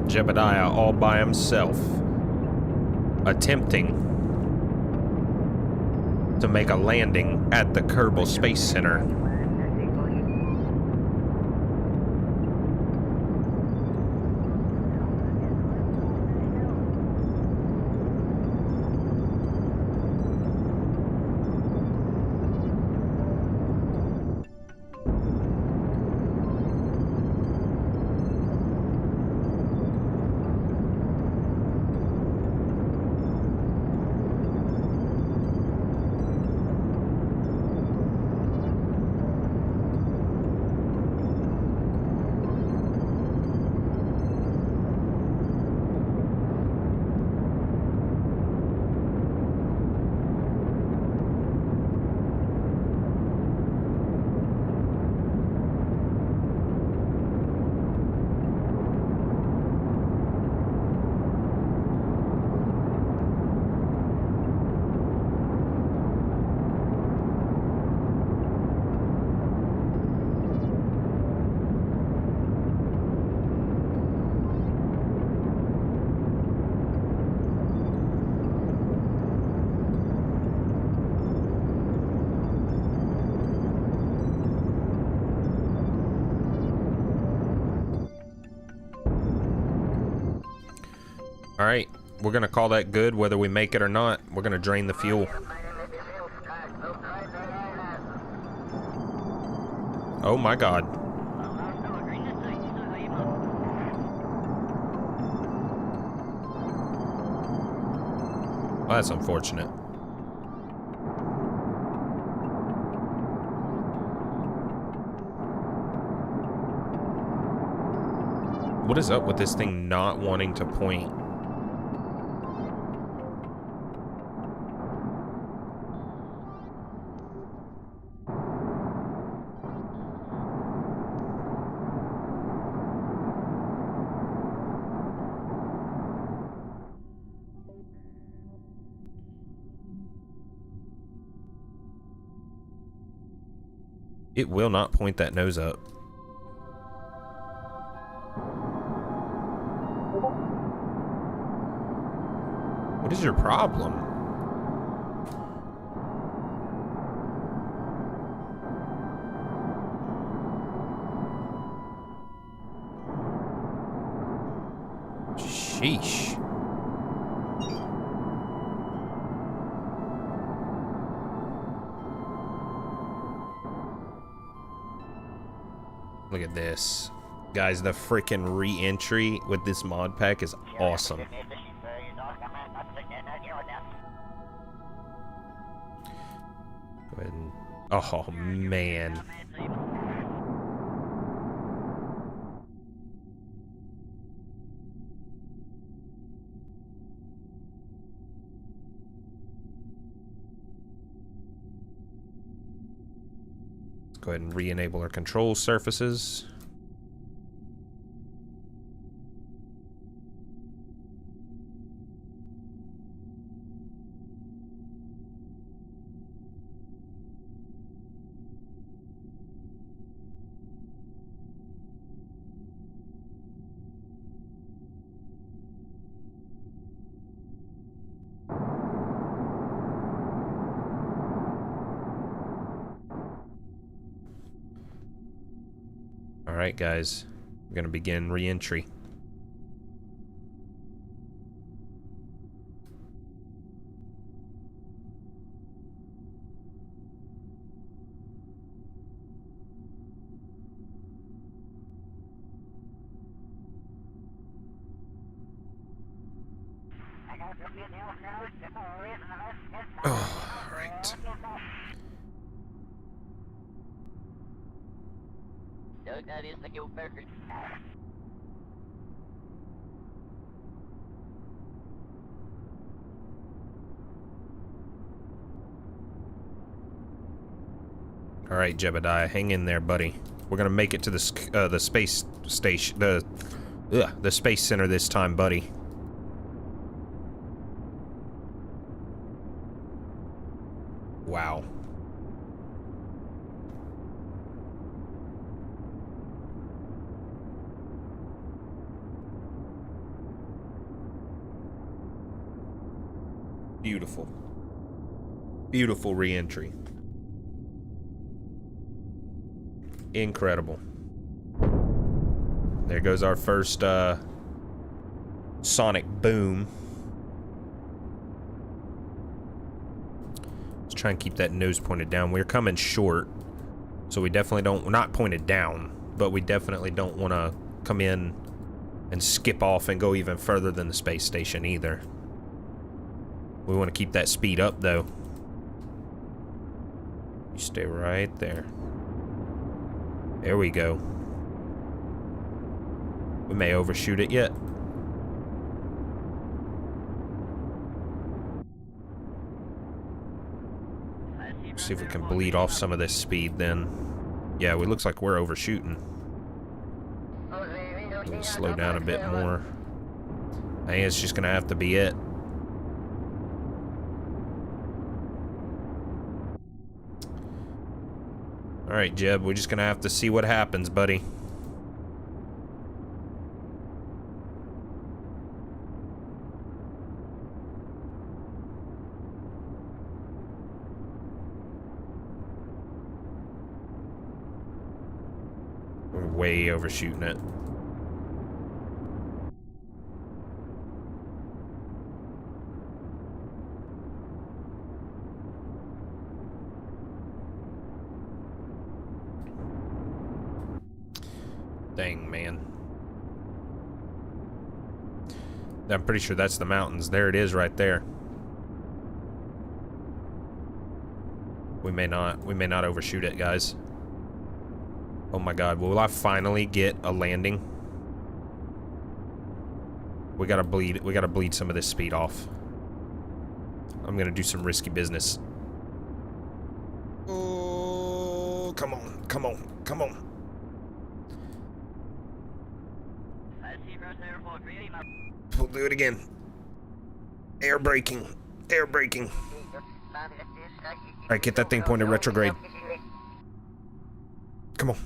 Jebediah all by himself, attempting to make a landing at the Kerbal Space Center. Alright, we're gonna call that good whether we make it or not. We're gonna drain the fuel. Oh my god. Well, that's unfortunate. What is up with this thing not wanting to point? It will not point that nose up. What is your problem? Sheesh. Look at this. Guys, the freaking re-entry with this mod pack is awesome. Go ahead and... oh, man. Let's go ahead and re-enable our control surfaces. Alright guys, we're gonna begin re-entry. Oh, right. All right, Jebediah, hang in there, buddy. We're gonna make it to the space station, the space center this time, buddy. Wow. Beautiful. Beautiful re-entry. Incredible. There goes our first sonic boom. Let's try and keep that nose pointed down. We're coming short, so we definitely don't, not pointed down, but we definitely don't want to come in and skip off and go even further than the space station either. We want to keep that speed up though. You stay right there. There we go. We may overshoot it yet. See if we can bleed off some of this speed then. Yeah, it looks like we're overshooting. We'll slow down a bit more. I think it's just gonna have to be it. Alright, Jeb, we're just gonna have to see what happens, buddy. We're way overshooting it. Dang, man. I'm pretty sure that's the mountains. There it is right there. We may not overshoot it, guys. Oh my god, will I finally get a landing? We gotta bleed some of this speed off. I'm gonna do some risky business. Oh, come on, come on, come on. We'll do it again. Air braking. Air braking. Alright, get that thing pointed retrograde. Come on.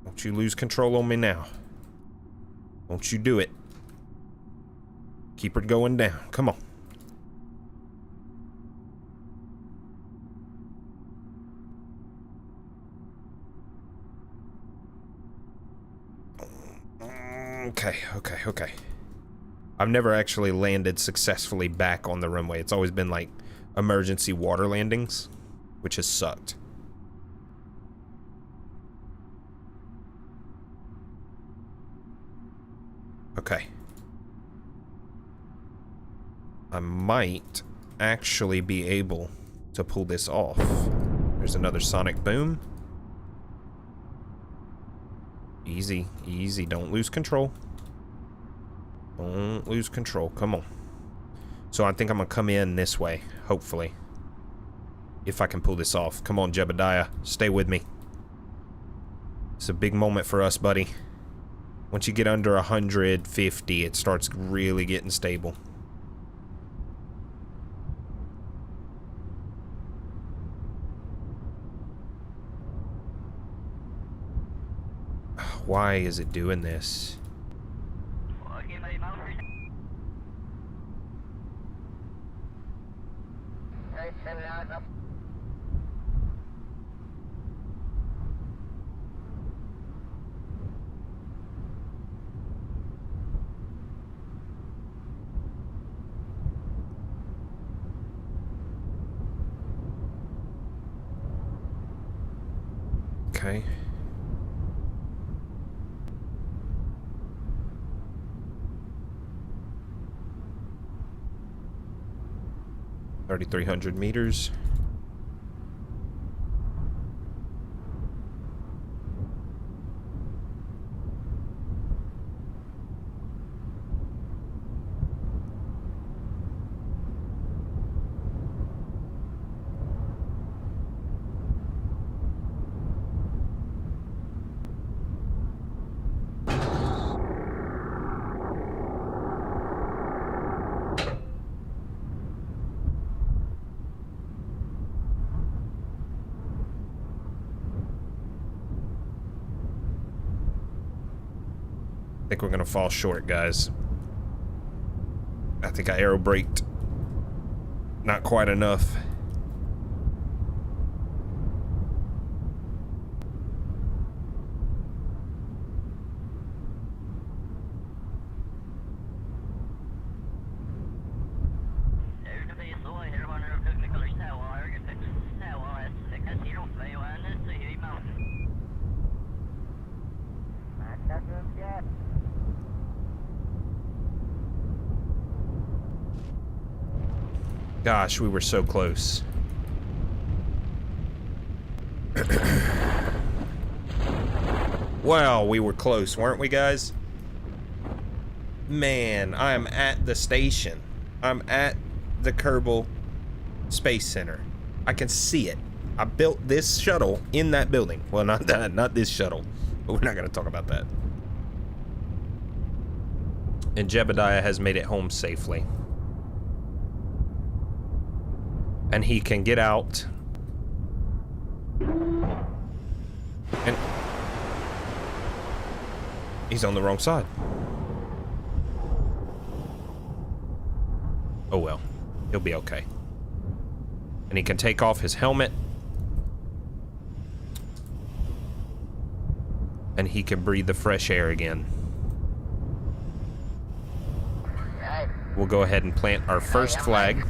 Don't you lose control on me now. Don't you do it. Keep her going down. Come on. Okay. I've never actually landed successfully back on the runway. It's always been like emergency water landings, which has sucked. Okay. I might actually be able to pull this off. There's another sonic boom. Easy, easy. Don't lose control. Don't lose control. Come on. So I think I'm gonna come in this way, hopefully. If I can pull this off. Come on, Jebediah. Stay with me. It's a big moment for us, buddy. Once you get under 150, it starts really getting stable. Why is it doing this? Okay. 3,300 meters. I think we're gonna fall short, guys. I think I aero braked not quite enough. Gosh, we were so close. Well, we were close, weren't we, guys? Man, I am at the station. I'm at the Kerbal Space Center. I can see it. I built this shuttle in that building. Well, not that, not this shuttle. But we're not going to talk about that. And Jebediah has made it home safely. And he can get out. And he's on the wrong side. Oh well, he'll be okay. And he can take off his helmet. And he can breathe the fresh air again. We'll go ahead and plant our first flag.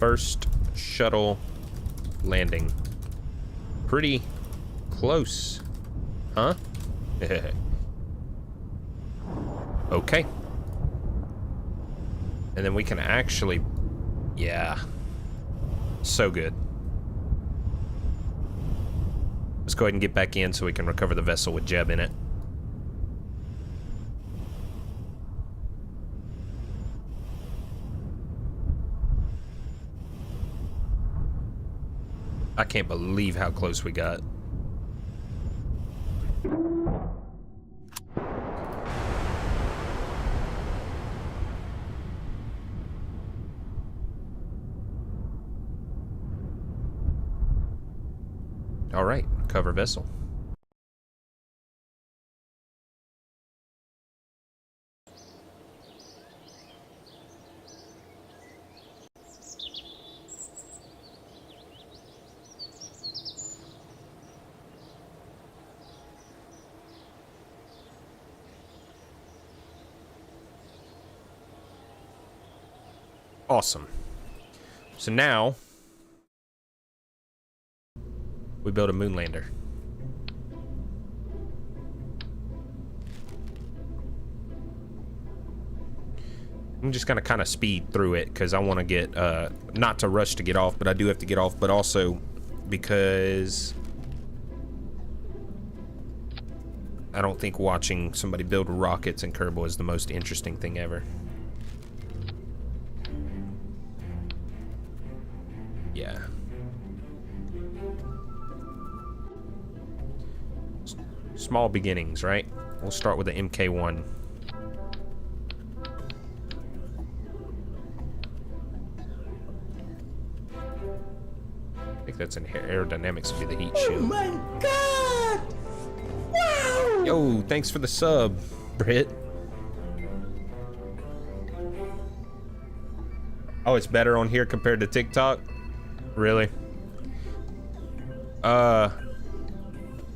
First shuttle landing. Pretty close, huh? Okay. And then we can actually, yeah, so good. Let's go ahead and get back in so we can recover the vessel with Jeb in it. I can't believe how close we got. All right, cover vessel. Awesome. So now we build a moon lander. I'm just gonna kind of speed through it because I want to get not to rush to get off, but I do have to get off, but also because I don't think watching somebody build rockets in Kerbal is the most interesting thing ever. Yeah. Small beginnings, right? We'll start with the MK1. I think that's in aerodynamics would be the heat shield. Oh my god! Wow! Yo, thanks for the sub, Britt. Oh, it's better on here compared to TikTok? Really? I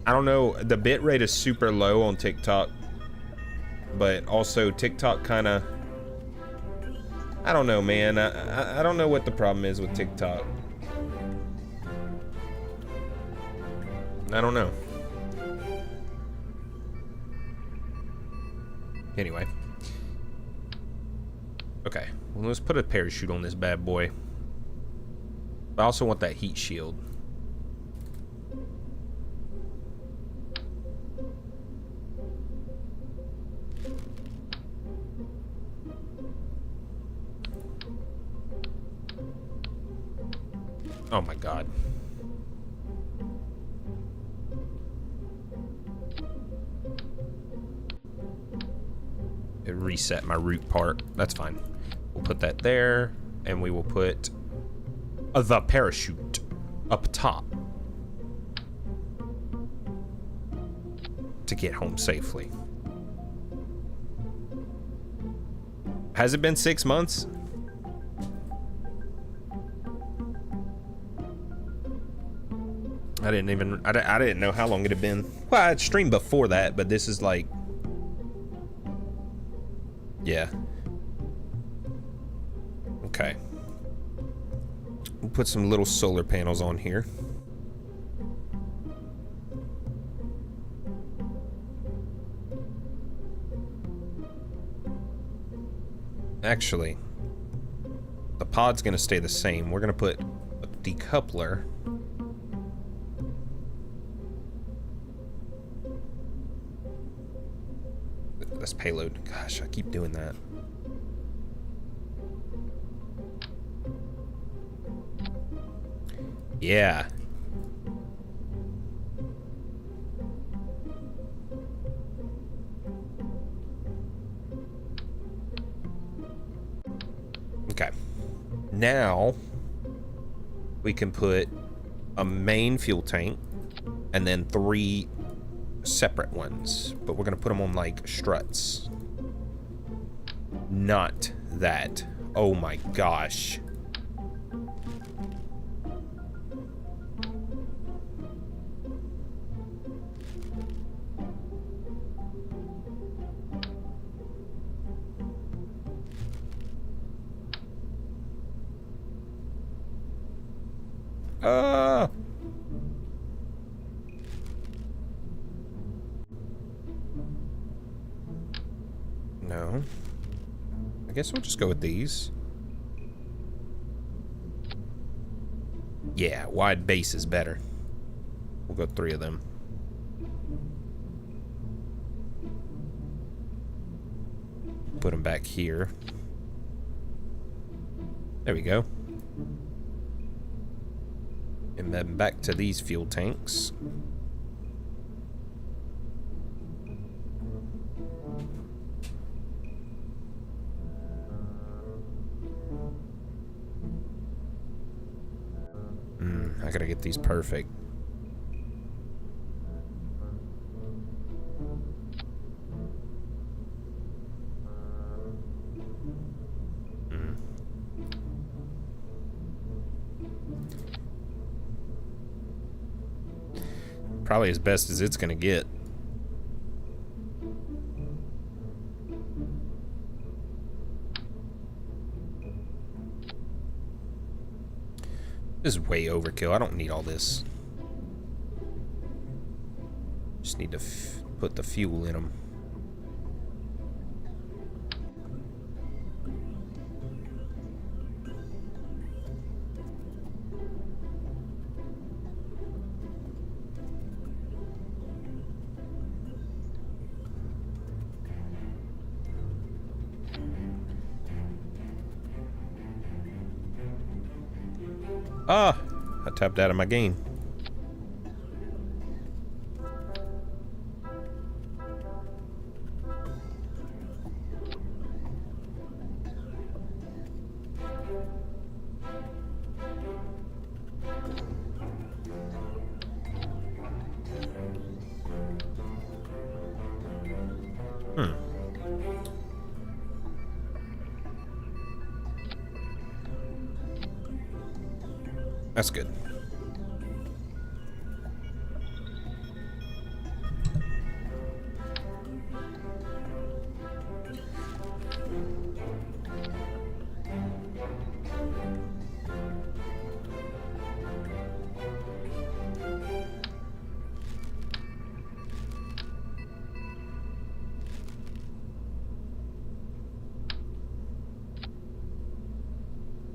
don't know. The bit rate is super low on TikTok, but also TikTok kind of, I don't know, man. I don't know what the problem is with TikTok. I don't know. Anyway. Okay, well, let's put a parachute on this bad boy. I also want that heat shield. Oh my god. It reset my root part. That's fine. We'll put that there, and we will put the parachute up top to get home safely. Has it been 6 months? I didn't know how long it had been. Well, I'd streamed before that, but this is like, yeah. Okay. We'll put some little solar panels on here. Actually, the pod's gonna stay the same. We're gonna put a decoupler. That's payload. Gosh, I keep doing that. Yeah. Okay. Now we can put a main fuel tank and then 3 separate ones, but we're gonna put them on like struts. Not that. Oh my gosh. No. I guess we'll just go with these. Yeah, wide base is better. We'll go 3 of them. Put them back here. There we go. And then back to these fuel tanks. I gotta get these perfect. Probably as best as it's gonna get. This is way overkill. I don't need all this. Just need to put the fuel in them. Ah, I tapped out of my game. That's good.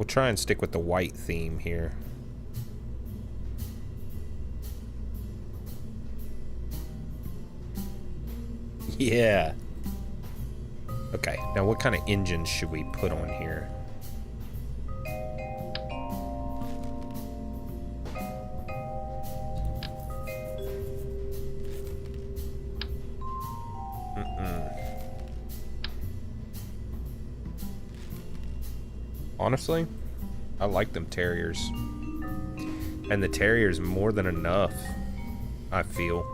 We'll try and stick with the white theme here. Yeah. Okay, now what kind of engines should we put on here? Honestly, I like them Terriers. And the Terrier's more than enough, I feel.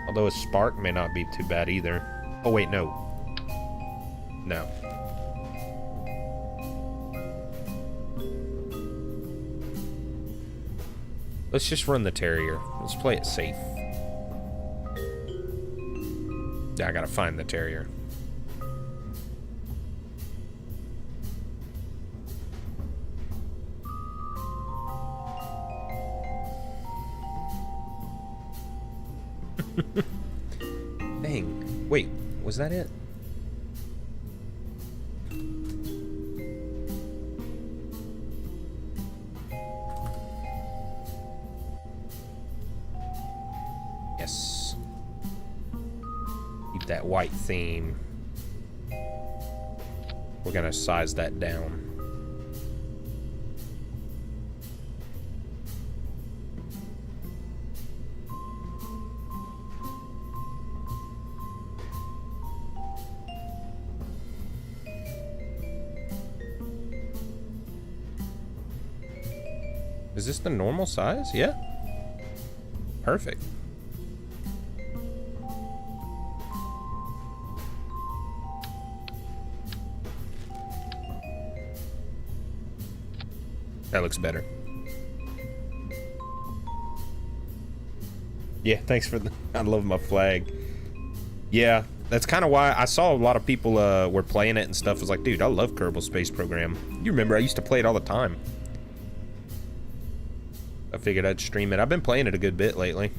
Although a Spark may not be too bad either. Oh wait, no. No. Let's just run the Terrier. Let's play it safe. Yeah, I gotta find the Terrier. Dang. Wait, was that it? Yes. Keep that white theme. We're gonna size that down. Is this the normal size? Yeah. Perfect. That looks better. Yeah, thanks for the... I love my flag. Yeah, that's kind of why I saw a lot of people were playing it and stuff. I was like, dude, I love Kerbal Space Program. You remember I used to play it all the time. I figured I'd stream it. I've been playing it a good bit lately.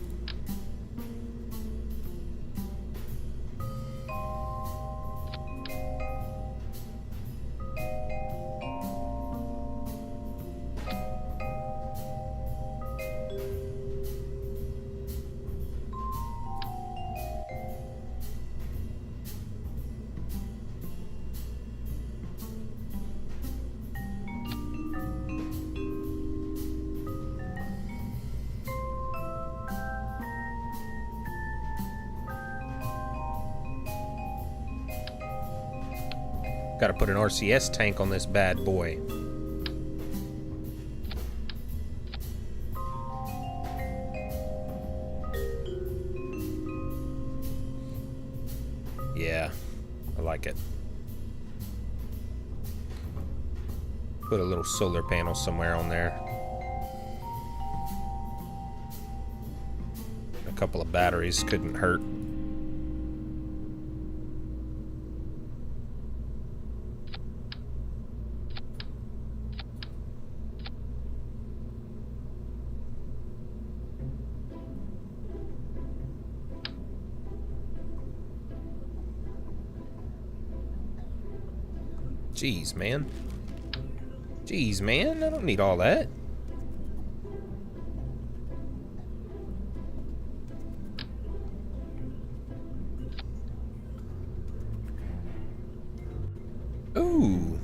Gotta put an RCS tank on this bad boy. Yeah, I like it. Put a little solar panel somewhere on there. A couple of batteries couldn't hurt. Jeez, man. Jeez, man. I don't need all that. Ooh.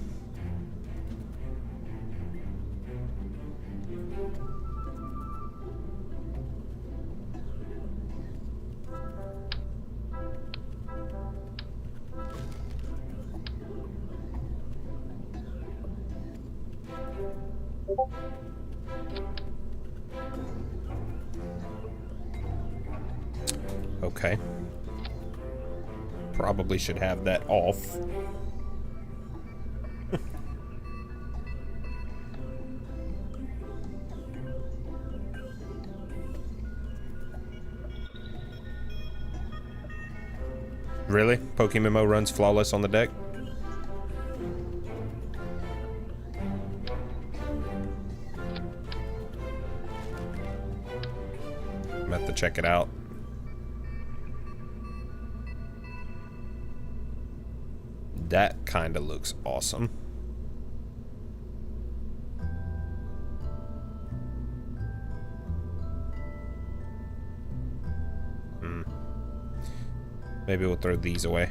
Okay. Probably should have that off. Really? Pokemon runs flawless on the deck? I'm gonna have to check it out. That kind of looks awesome. Maybe we'll throw these away.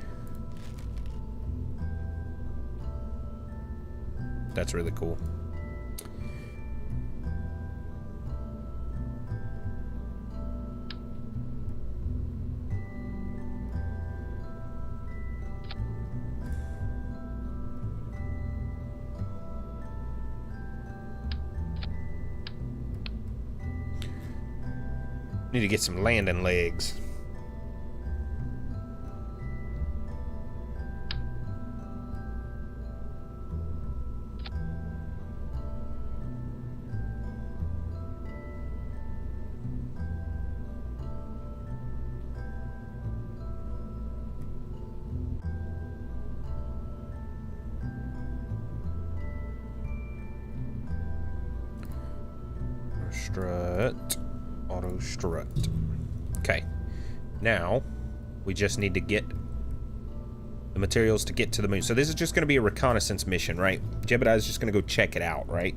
That's really cool. Need to get some landing legs. Strut. Auto strut. Okay. Now, we just need to get the materials to get to the moon. So this is just going to be a reconnaissance mission, right? Jebediah is just going to go check it out, right?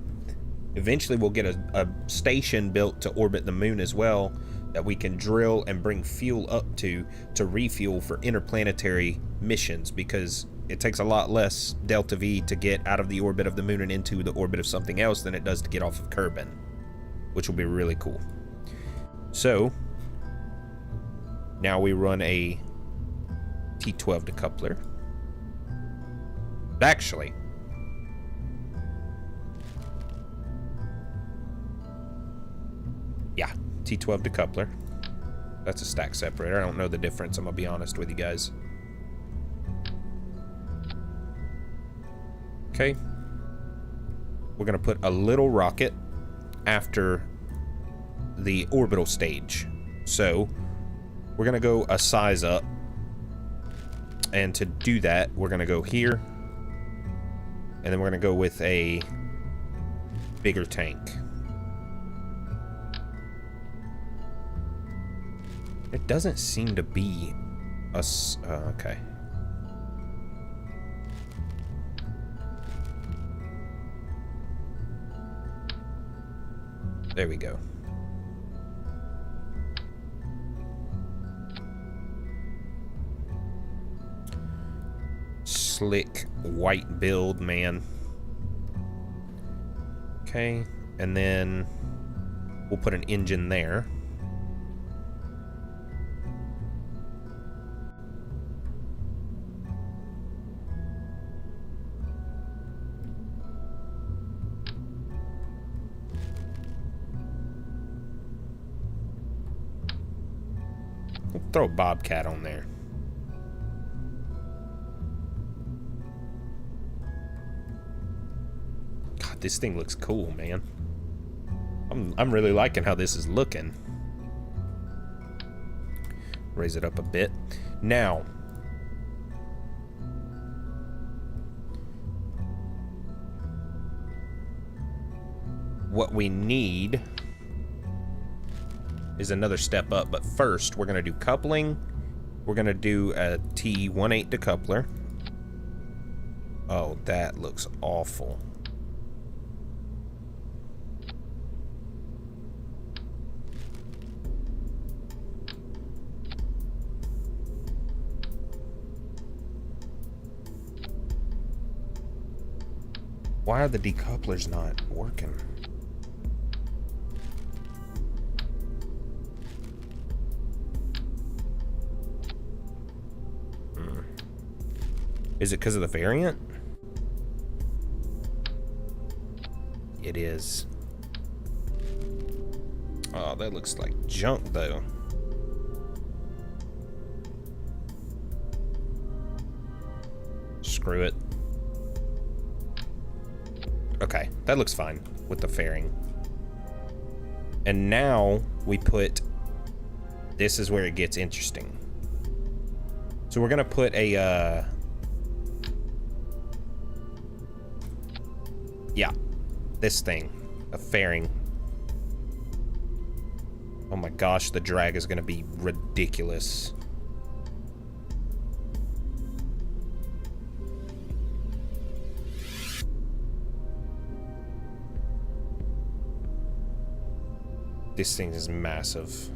Eventually, we'll get a station built to orbit the moon as well that we can drill and bring fuel up to refuel for interplanetary missions, because it takes a lot less Delta V to get out of the orbit of the moon and into the orbit of something else than it does to get off of Kerbin, which will be really cool. So, now we run a T12 decoupler. Actually, yeah, T12 decoupler. That's a stack separator. I don't know the difference, I'm gonna be honest with you guys. Okay. We're gonna put a little rocket after the orbital stage. So we're gonna go a size up, and to do that we're gonna go here, and then we're gonna go with a bigger tank. It doesn't seem to be a okay. There we go. Slick white build, man. Okay, and then we'll put an engine there. We'll throw a Bobcat on there. This thing looks cool, man. I'm really liking how this is looking. Raise it up a bit. Now, what we need is another step up, but first we're gonna do coupling. We're gonna do a T18 decoupler. Oh, that looks awful. Why are the decouplers not working? Is it because of the variant? It is. Oh, that looks like junk, though. Screw it. Okay, that looks fine with the fairing. And now we put... This is where it gets interesting. So we're gonna put a, yeah, this thing, a fairing. Oh my gosh, the drag is gonna be ridiculous. This thing is massive.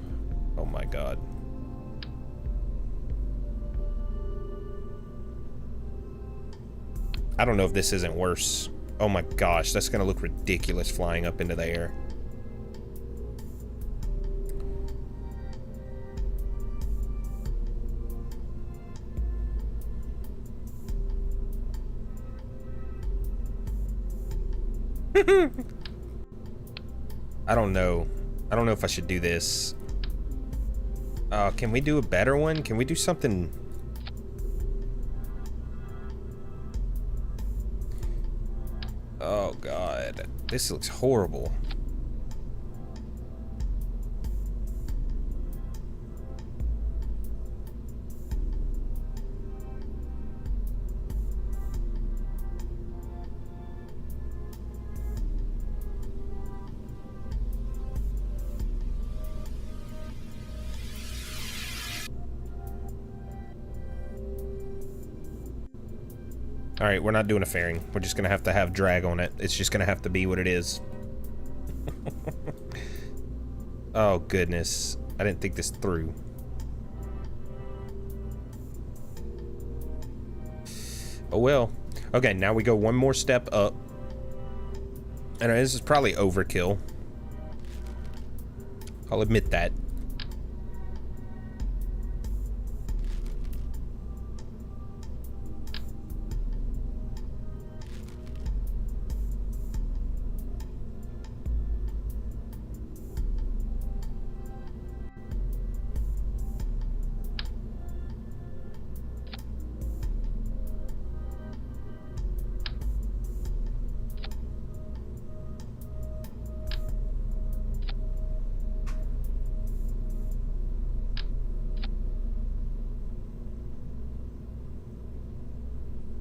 Oh my god. I don't know if this isn't worse. Oh my gosh, that's gonna look ridiculous flying up into the air. I don't know. I don't know if I should do this. Can we do a better one? Can we do something? Oh god, this looks horrible. Alright, we're not doing a fairing. We're just gonna have to have drag on it. It's just gonna have to be what it is. Oh, goodness. I didn't think this through. Oh, well. Okay, now we go one more step up. And this is probably overkill. I'll admit that.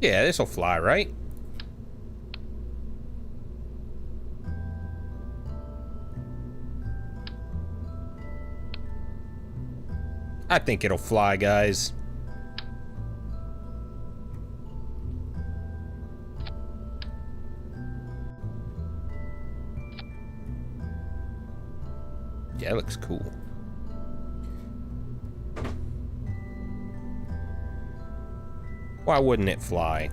Yeah, this'll fly, right? I think it'll fly, guys. Yeah, it looks cool. Why wouldn't it fly?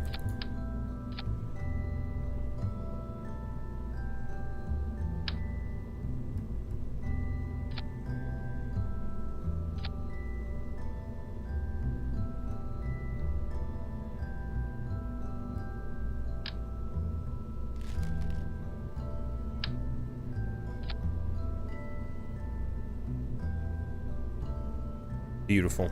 Beautiful.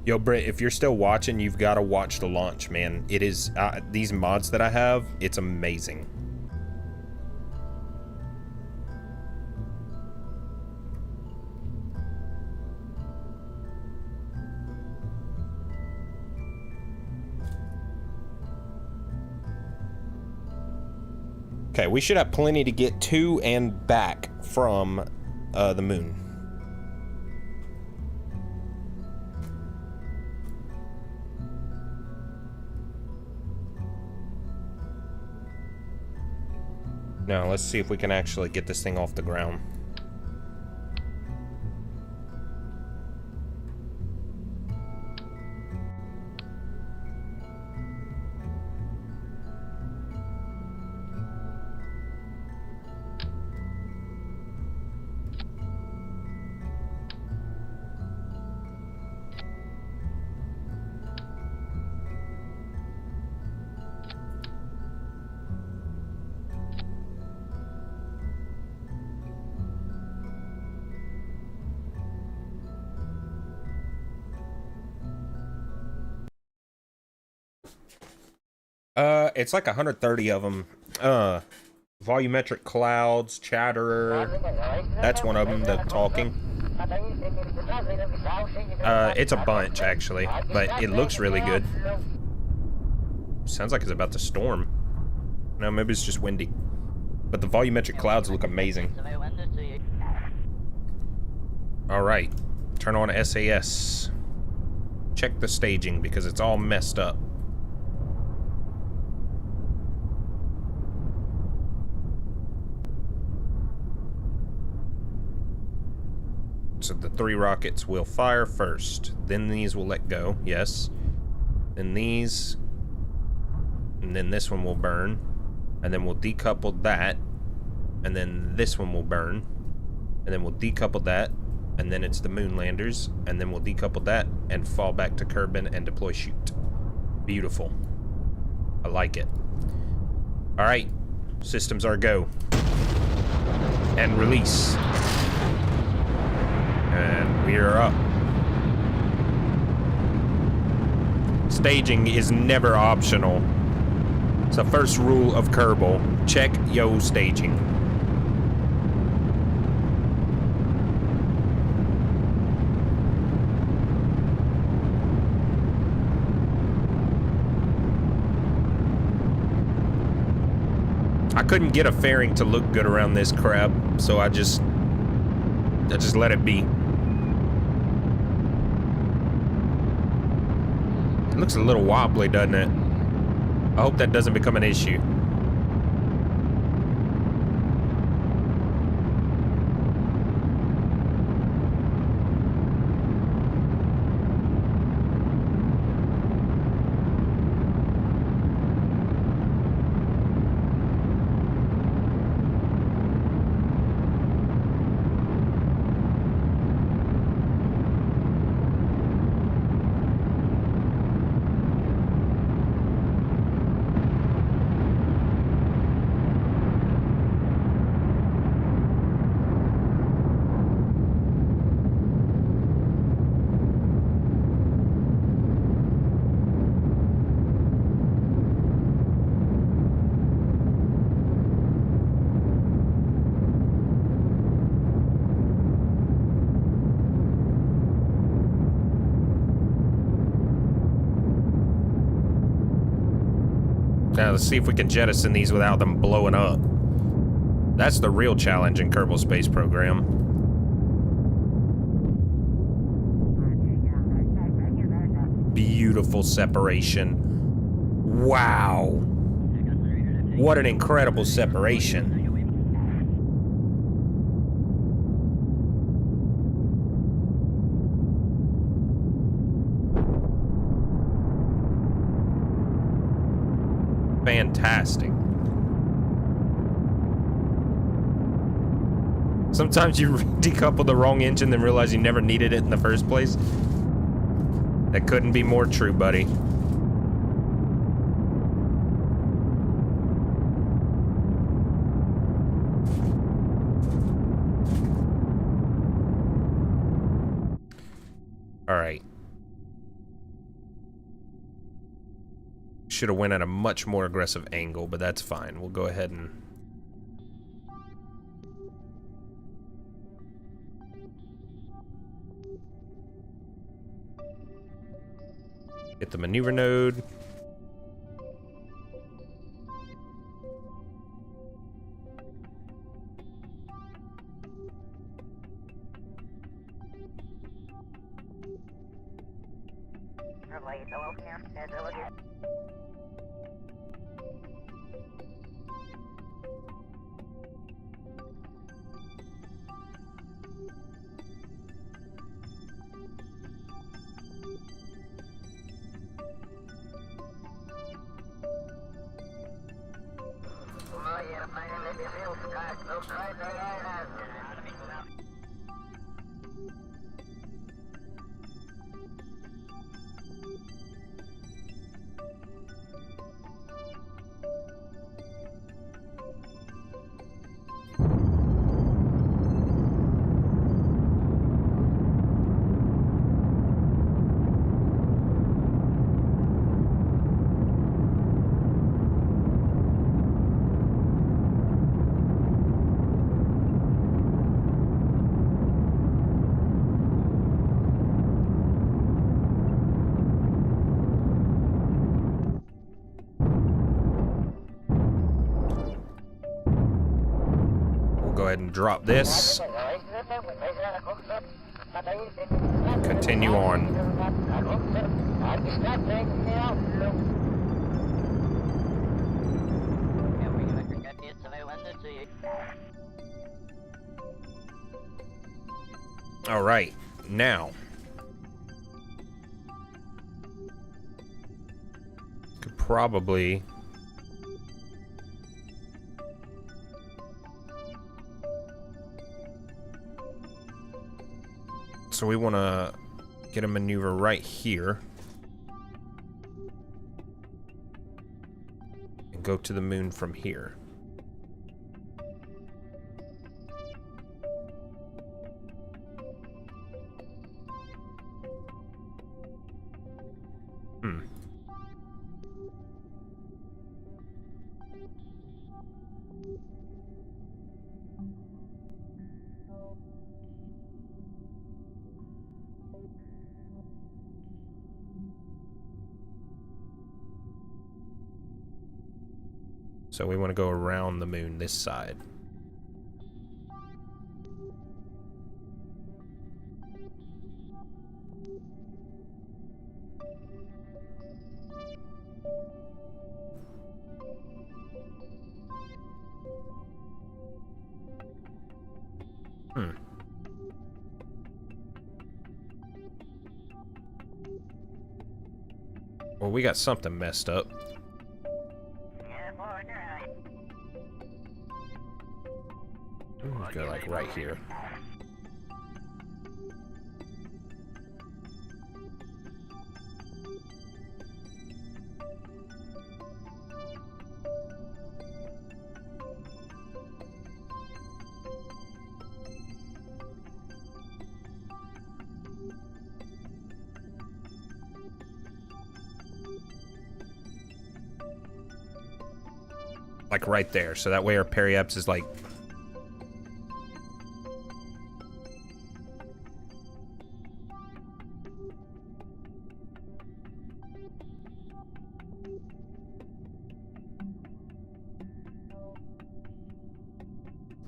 Yo, Britt, if you're still watching, you've got to watch the launch, man. It is, these mods that I have, it's amazing. Okay, we should have plenty to get to and back from the moon. Now, let's see if we can actually get this thing off the ground. It's like 130 of them. Volumetric clouds, chatterer. That's one of them, the talking. It's a bunch, actually, but it looks really good. Sounds like it's about to storm. No, maybe it's just windy. But the volumetric clouds look amazing. Alright, turn on SAS. Check the staging because it's all messed up. So the 3 rockets will fire first. Then these will let go, yes. Then these. And then this one will burn. And then we'll decouple that. And then this one will burn. And then we'll decouple that. And then it's the moon landers. And then we'll decouple that and fall back to Kerbin and deploy shoot. Beautiful. I like it. Alright. Systems are go. And release. And we are up. Staging is never optional. It's the first rule of Kerbal. Check yo staging. I couldn't get a fairing to look good around this crap, so I just let it be. It looks a little wobbly, doesn't it? I hope that doesn't become an issue. Now let's see if we can jettison these without them blowing up. That's the real challenge in Kerbal Space Program. Beautiful separation. Wow. What an incredible separation. Fantastic. Sometimes you decouple the wrong engine then realize you never needed it in the first place. That couldn't be more true, buddy. All right. Should have went at a much more aggressive angle, but that's fine. We'll go ahead and hit the maneuver node. ahead and drop this. Continue on. All right, now. Could probably... So we want to get a maneuver right here. And go to the moon from here. So we want to go around the moon this side. Well, we got something messed up. Go like right here. Like right there, so that way our periaps is like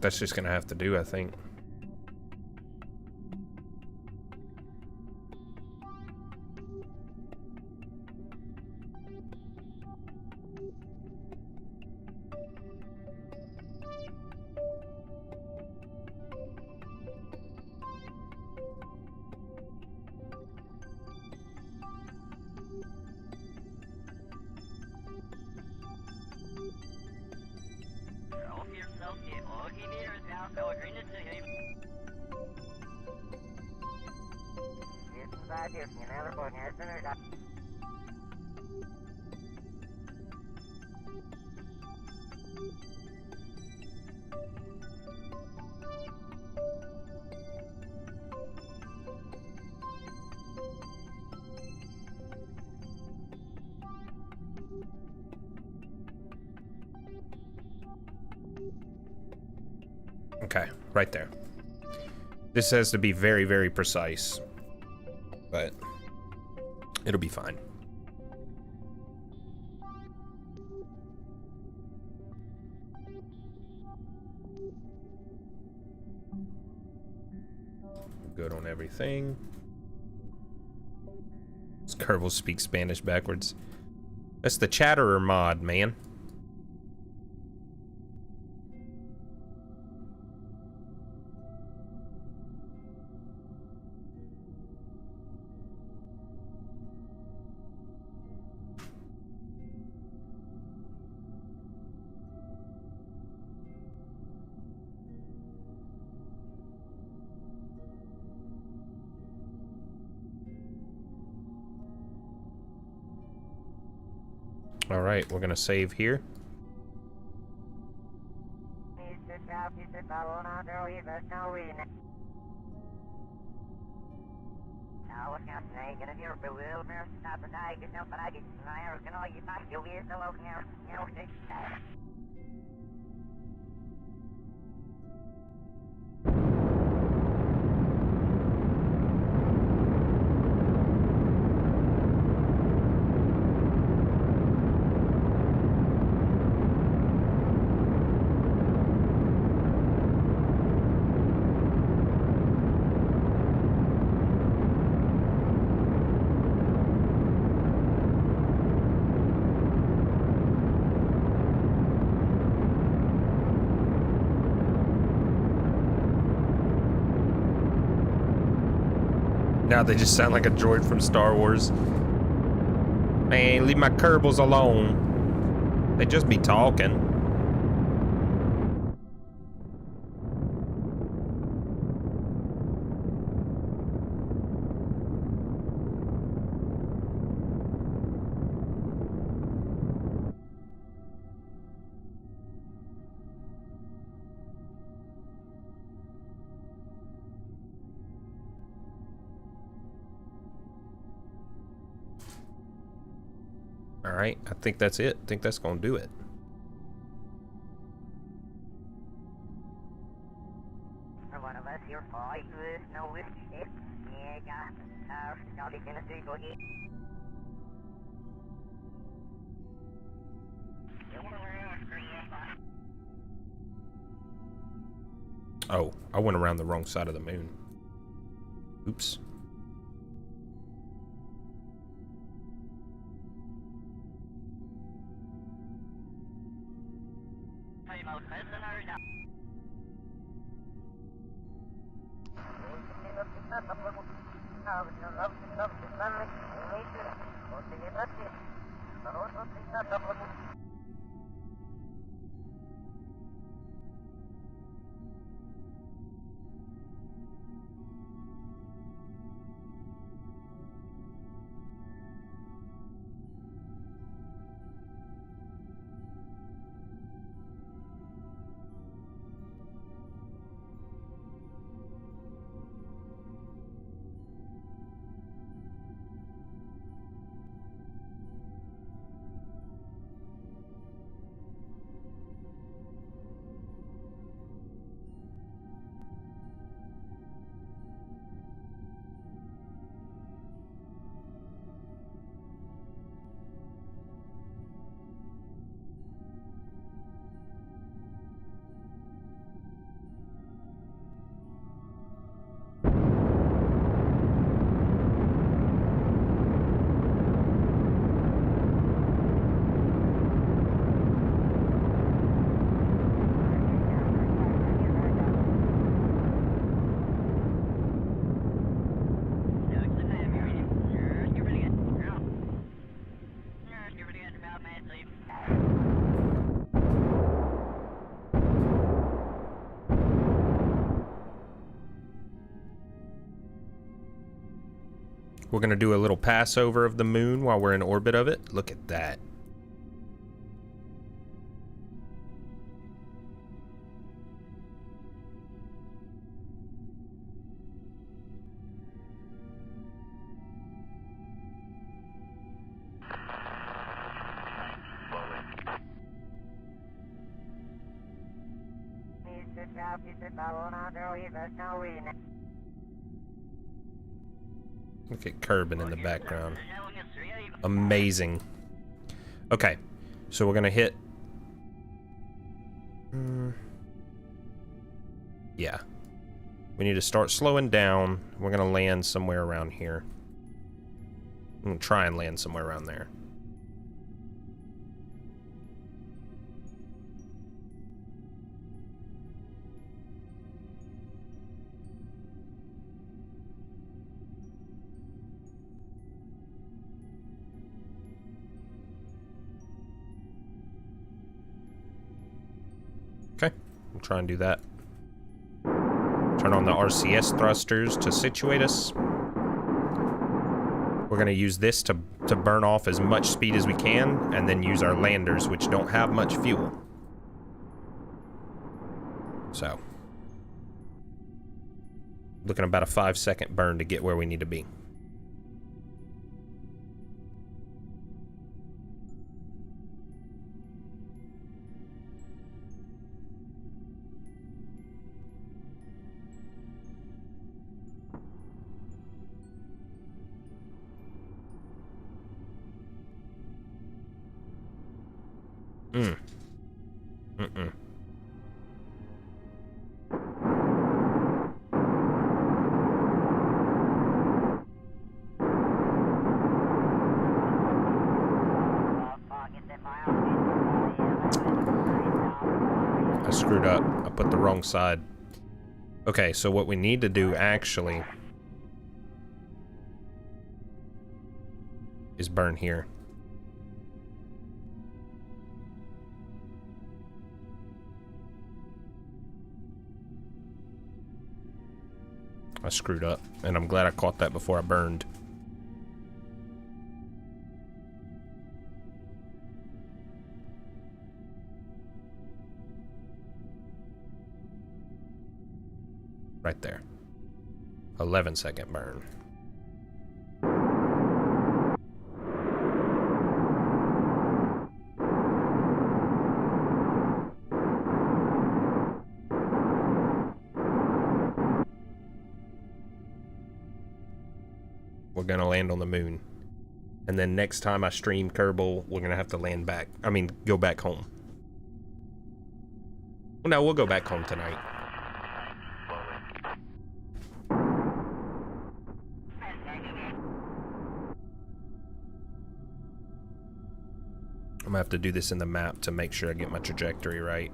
that's just gonna have to do, I think. Okay, right there. This has to be very, very precise, but it'll be fine. Good on everything. This Kerbal speaks Spanish backwards. That's the Chatterer mod, man. All right, we're gonna save here. Now they just sound like a droid from Star Wars. Man, leave my Kerbals alone. They just be talking. Alright, I think that's it. I think that's gonna do it. Oh, I went around the wrong side of the moon. Oops. We're gonna do a little passover of the moon while we're in orbit of it. Look at that. Look at Kerbin in the background. Amazing. Okay, so we're gonna hit... yeah. We need to start slowing down. We're gonna land somewhere around here. I'm gonna try and land somewhere around there. Okay, we'll try and do that. Turn on the RCS thrusters to situate us. We're gonna use this to burn off as much speed as we can, and then use our landers, which don't have much fuel. So, looking about a 5-second burn to get where we need to be. I screwed up. I put the wrong side. Okay, so what we need to do actually is burn here. I screwed up, and I'm glad I caught that before I burned. Right there. 11-second burn. We're gonna land on the moon. And then next time I stream Kerbal, we're gonna have to land back. I mean, go back home. Well, no, we'll go back home tonight. I'm gonna have to do this in the map to make sure I get my trajectory right.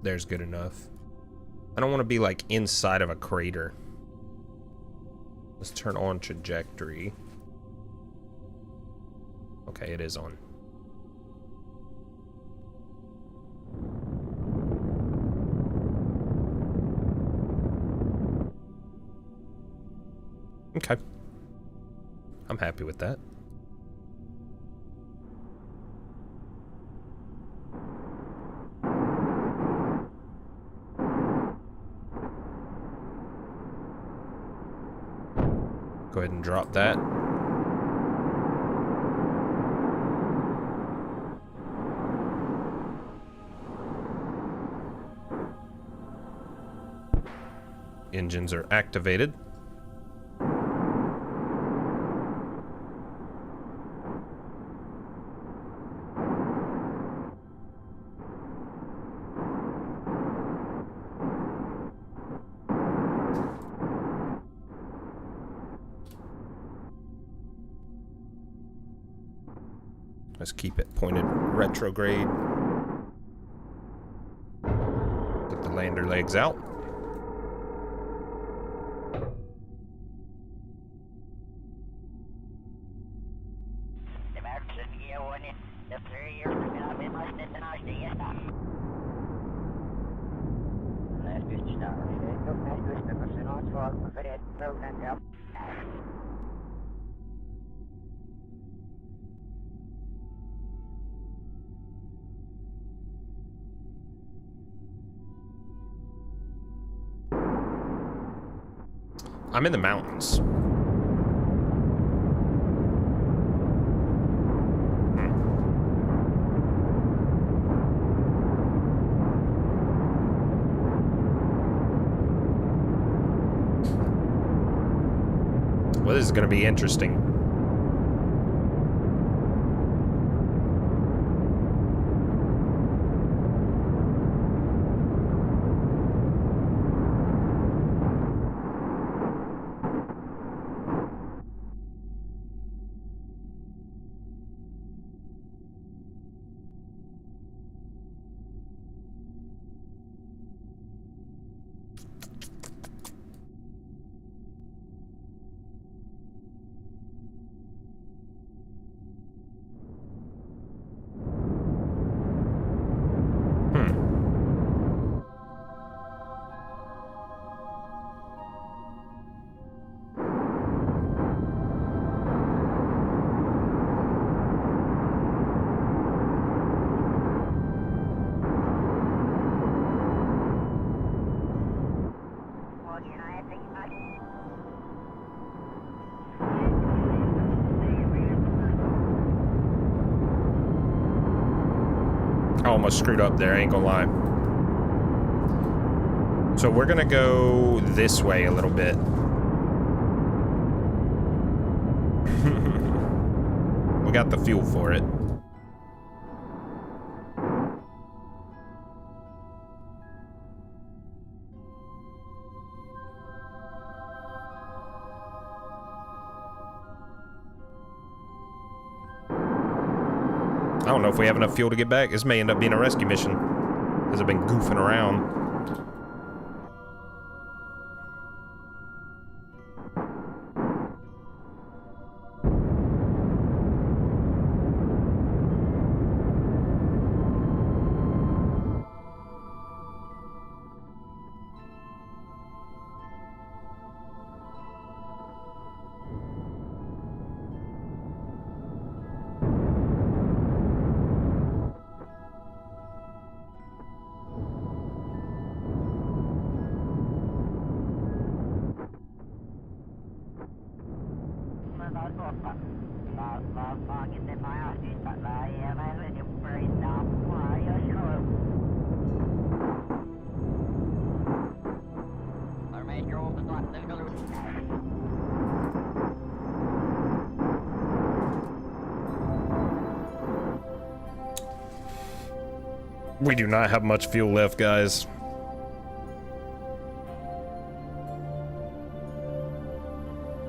There's good enough. I don't want to be like inside of a crater. Let's turn on trajectory. Okay, it is on. Okay. I'm happy with that. Go ahead and drop that. Engines are activated. Let's keep it pointed retrograde. Get the lander legs out. I'm in the mountains. Well, this is going to be interesting. I almost screwed up there, I ain't gonna lie. So we're gonna go this way a little bit. We got the fuel for it. I don't know if we have enough fuel to get back. This may end up being a rescue mission. Because I've been goofing around. We do not have much fuel left, guys.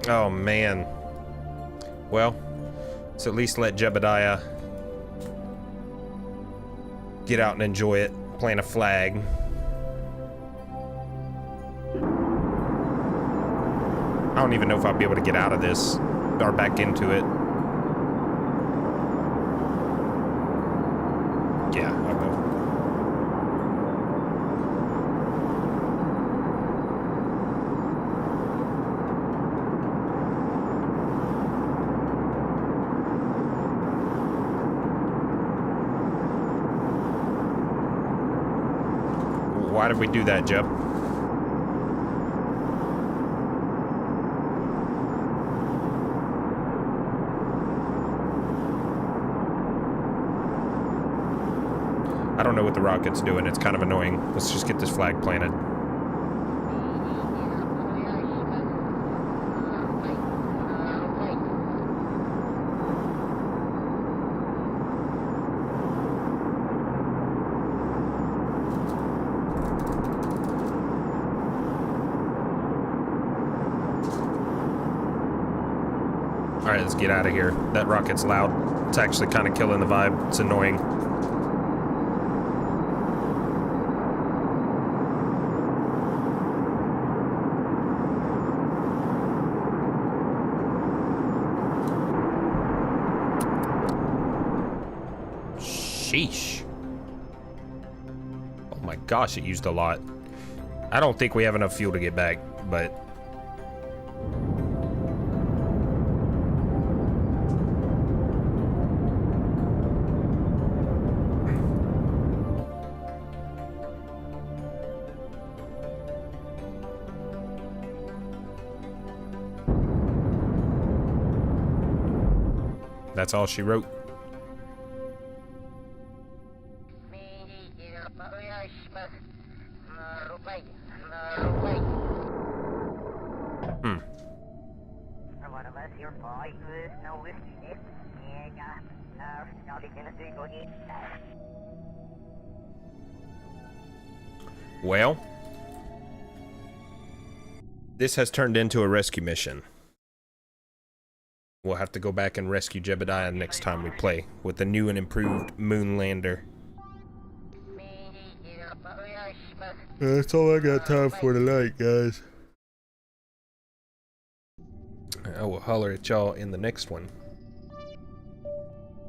Oh, man. Well, let's at least let Jebediah get out and enjoy it. Plant a flag. I don't even know if I'll be able to get out of this or back into it. Yeah, I will. Why did we do that, Jeb? I don't know what the rocket's doing. It's kind of annoying. Let's just get this flag planted. Alright, let's get out of here. That rocket's loud. It's actually kind of killing the vibe. It's annoying. Sheesh. Oh my gosh, it used a lot. I don't think we have enough fuel to get back, but... That's all she wrote. Well, this has turned into a rescue mission. We'll have to go back and rescue Jebediah next time we play with the new and improved moon lander. That's all I got time for tonight, guys. I will holler at y'all in the next one.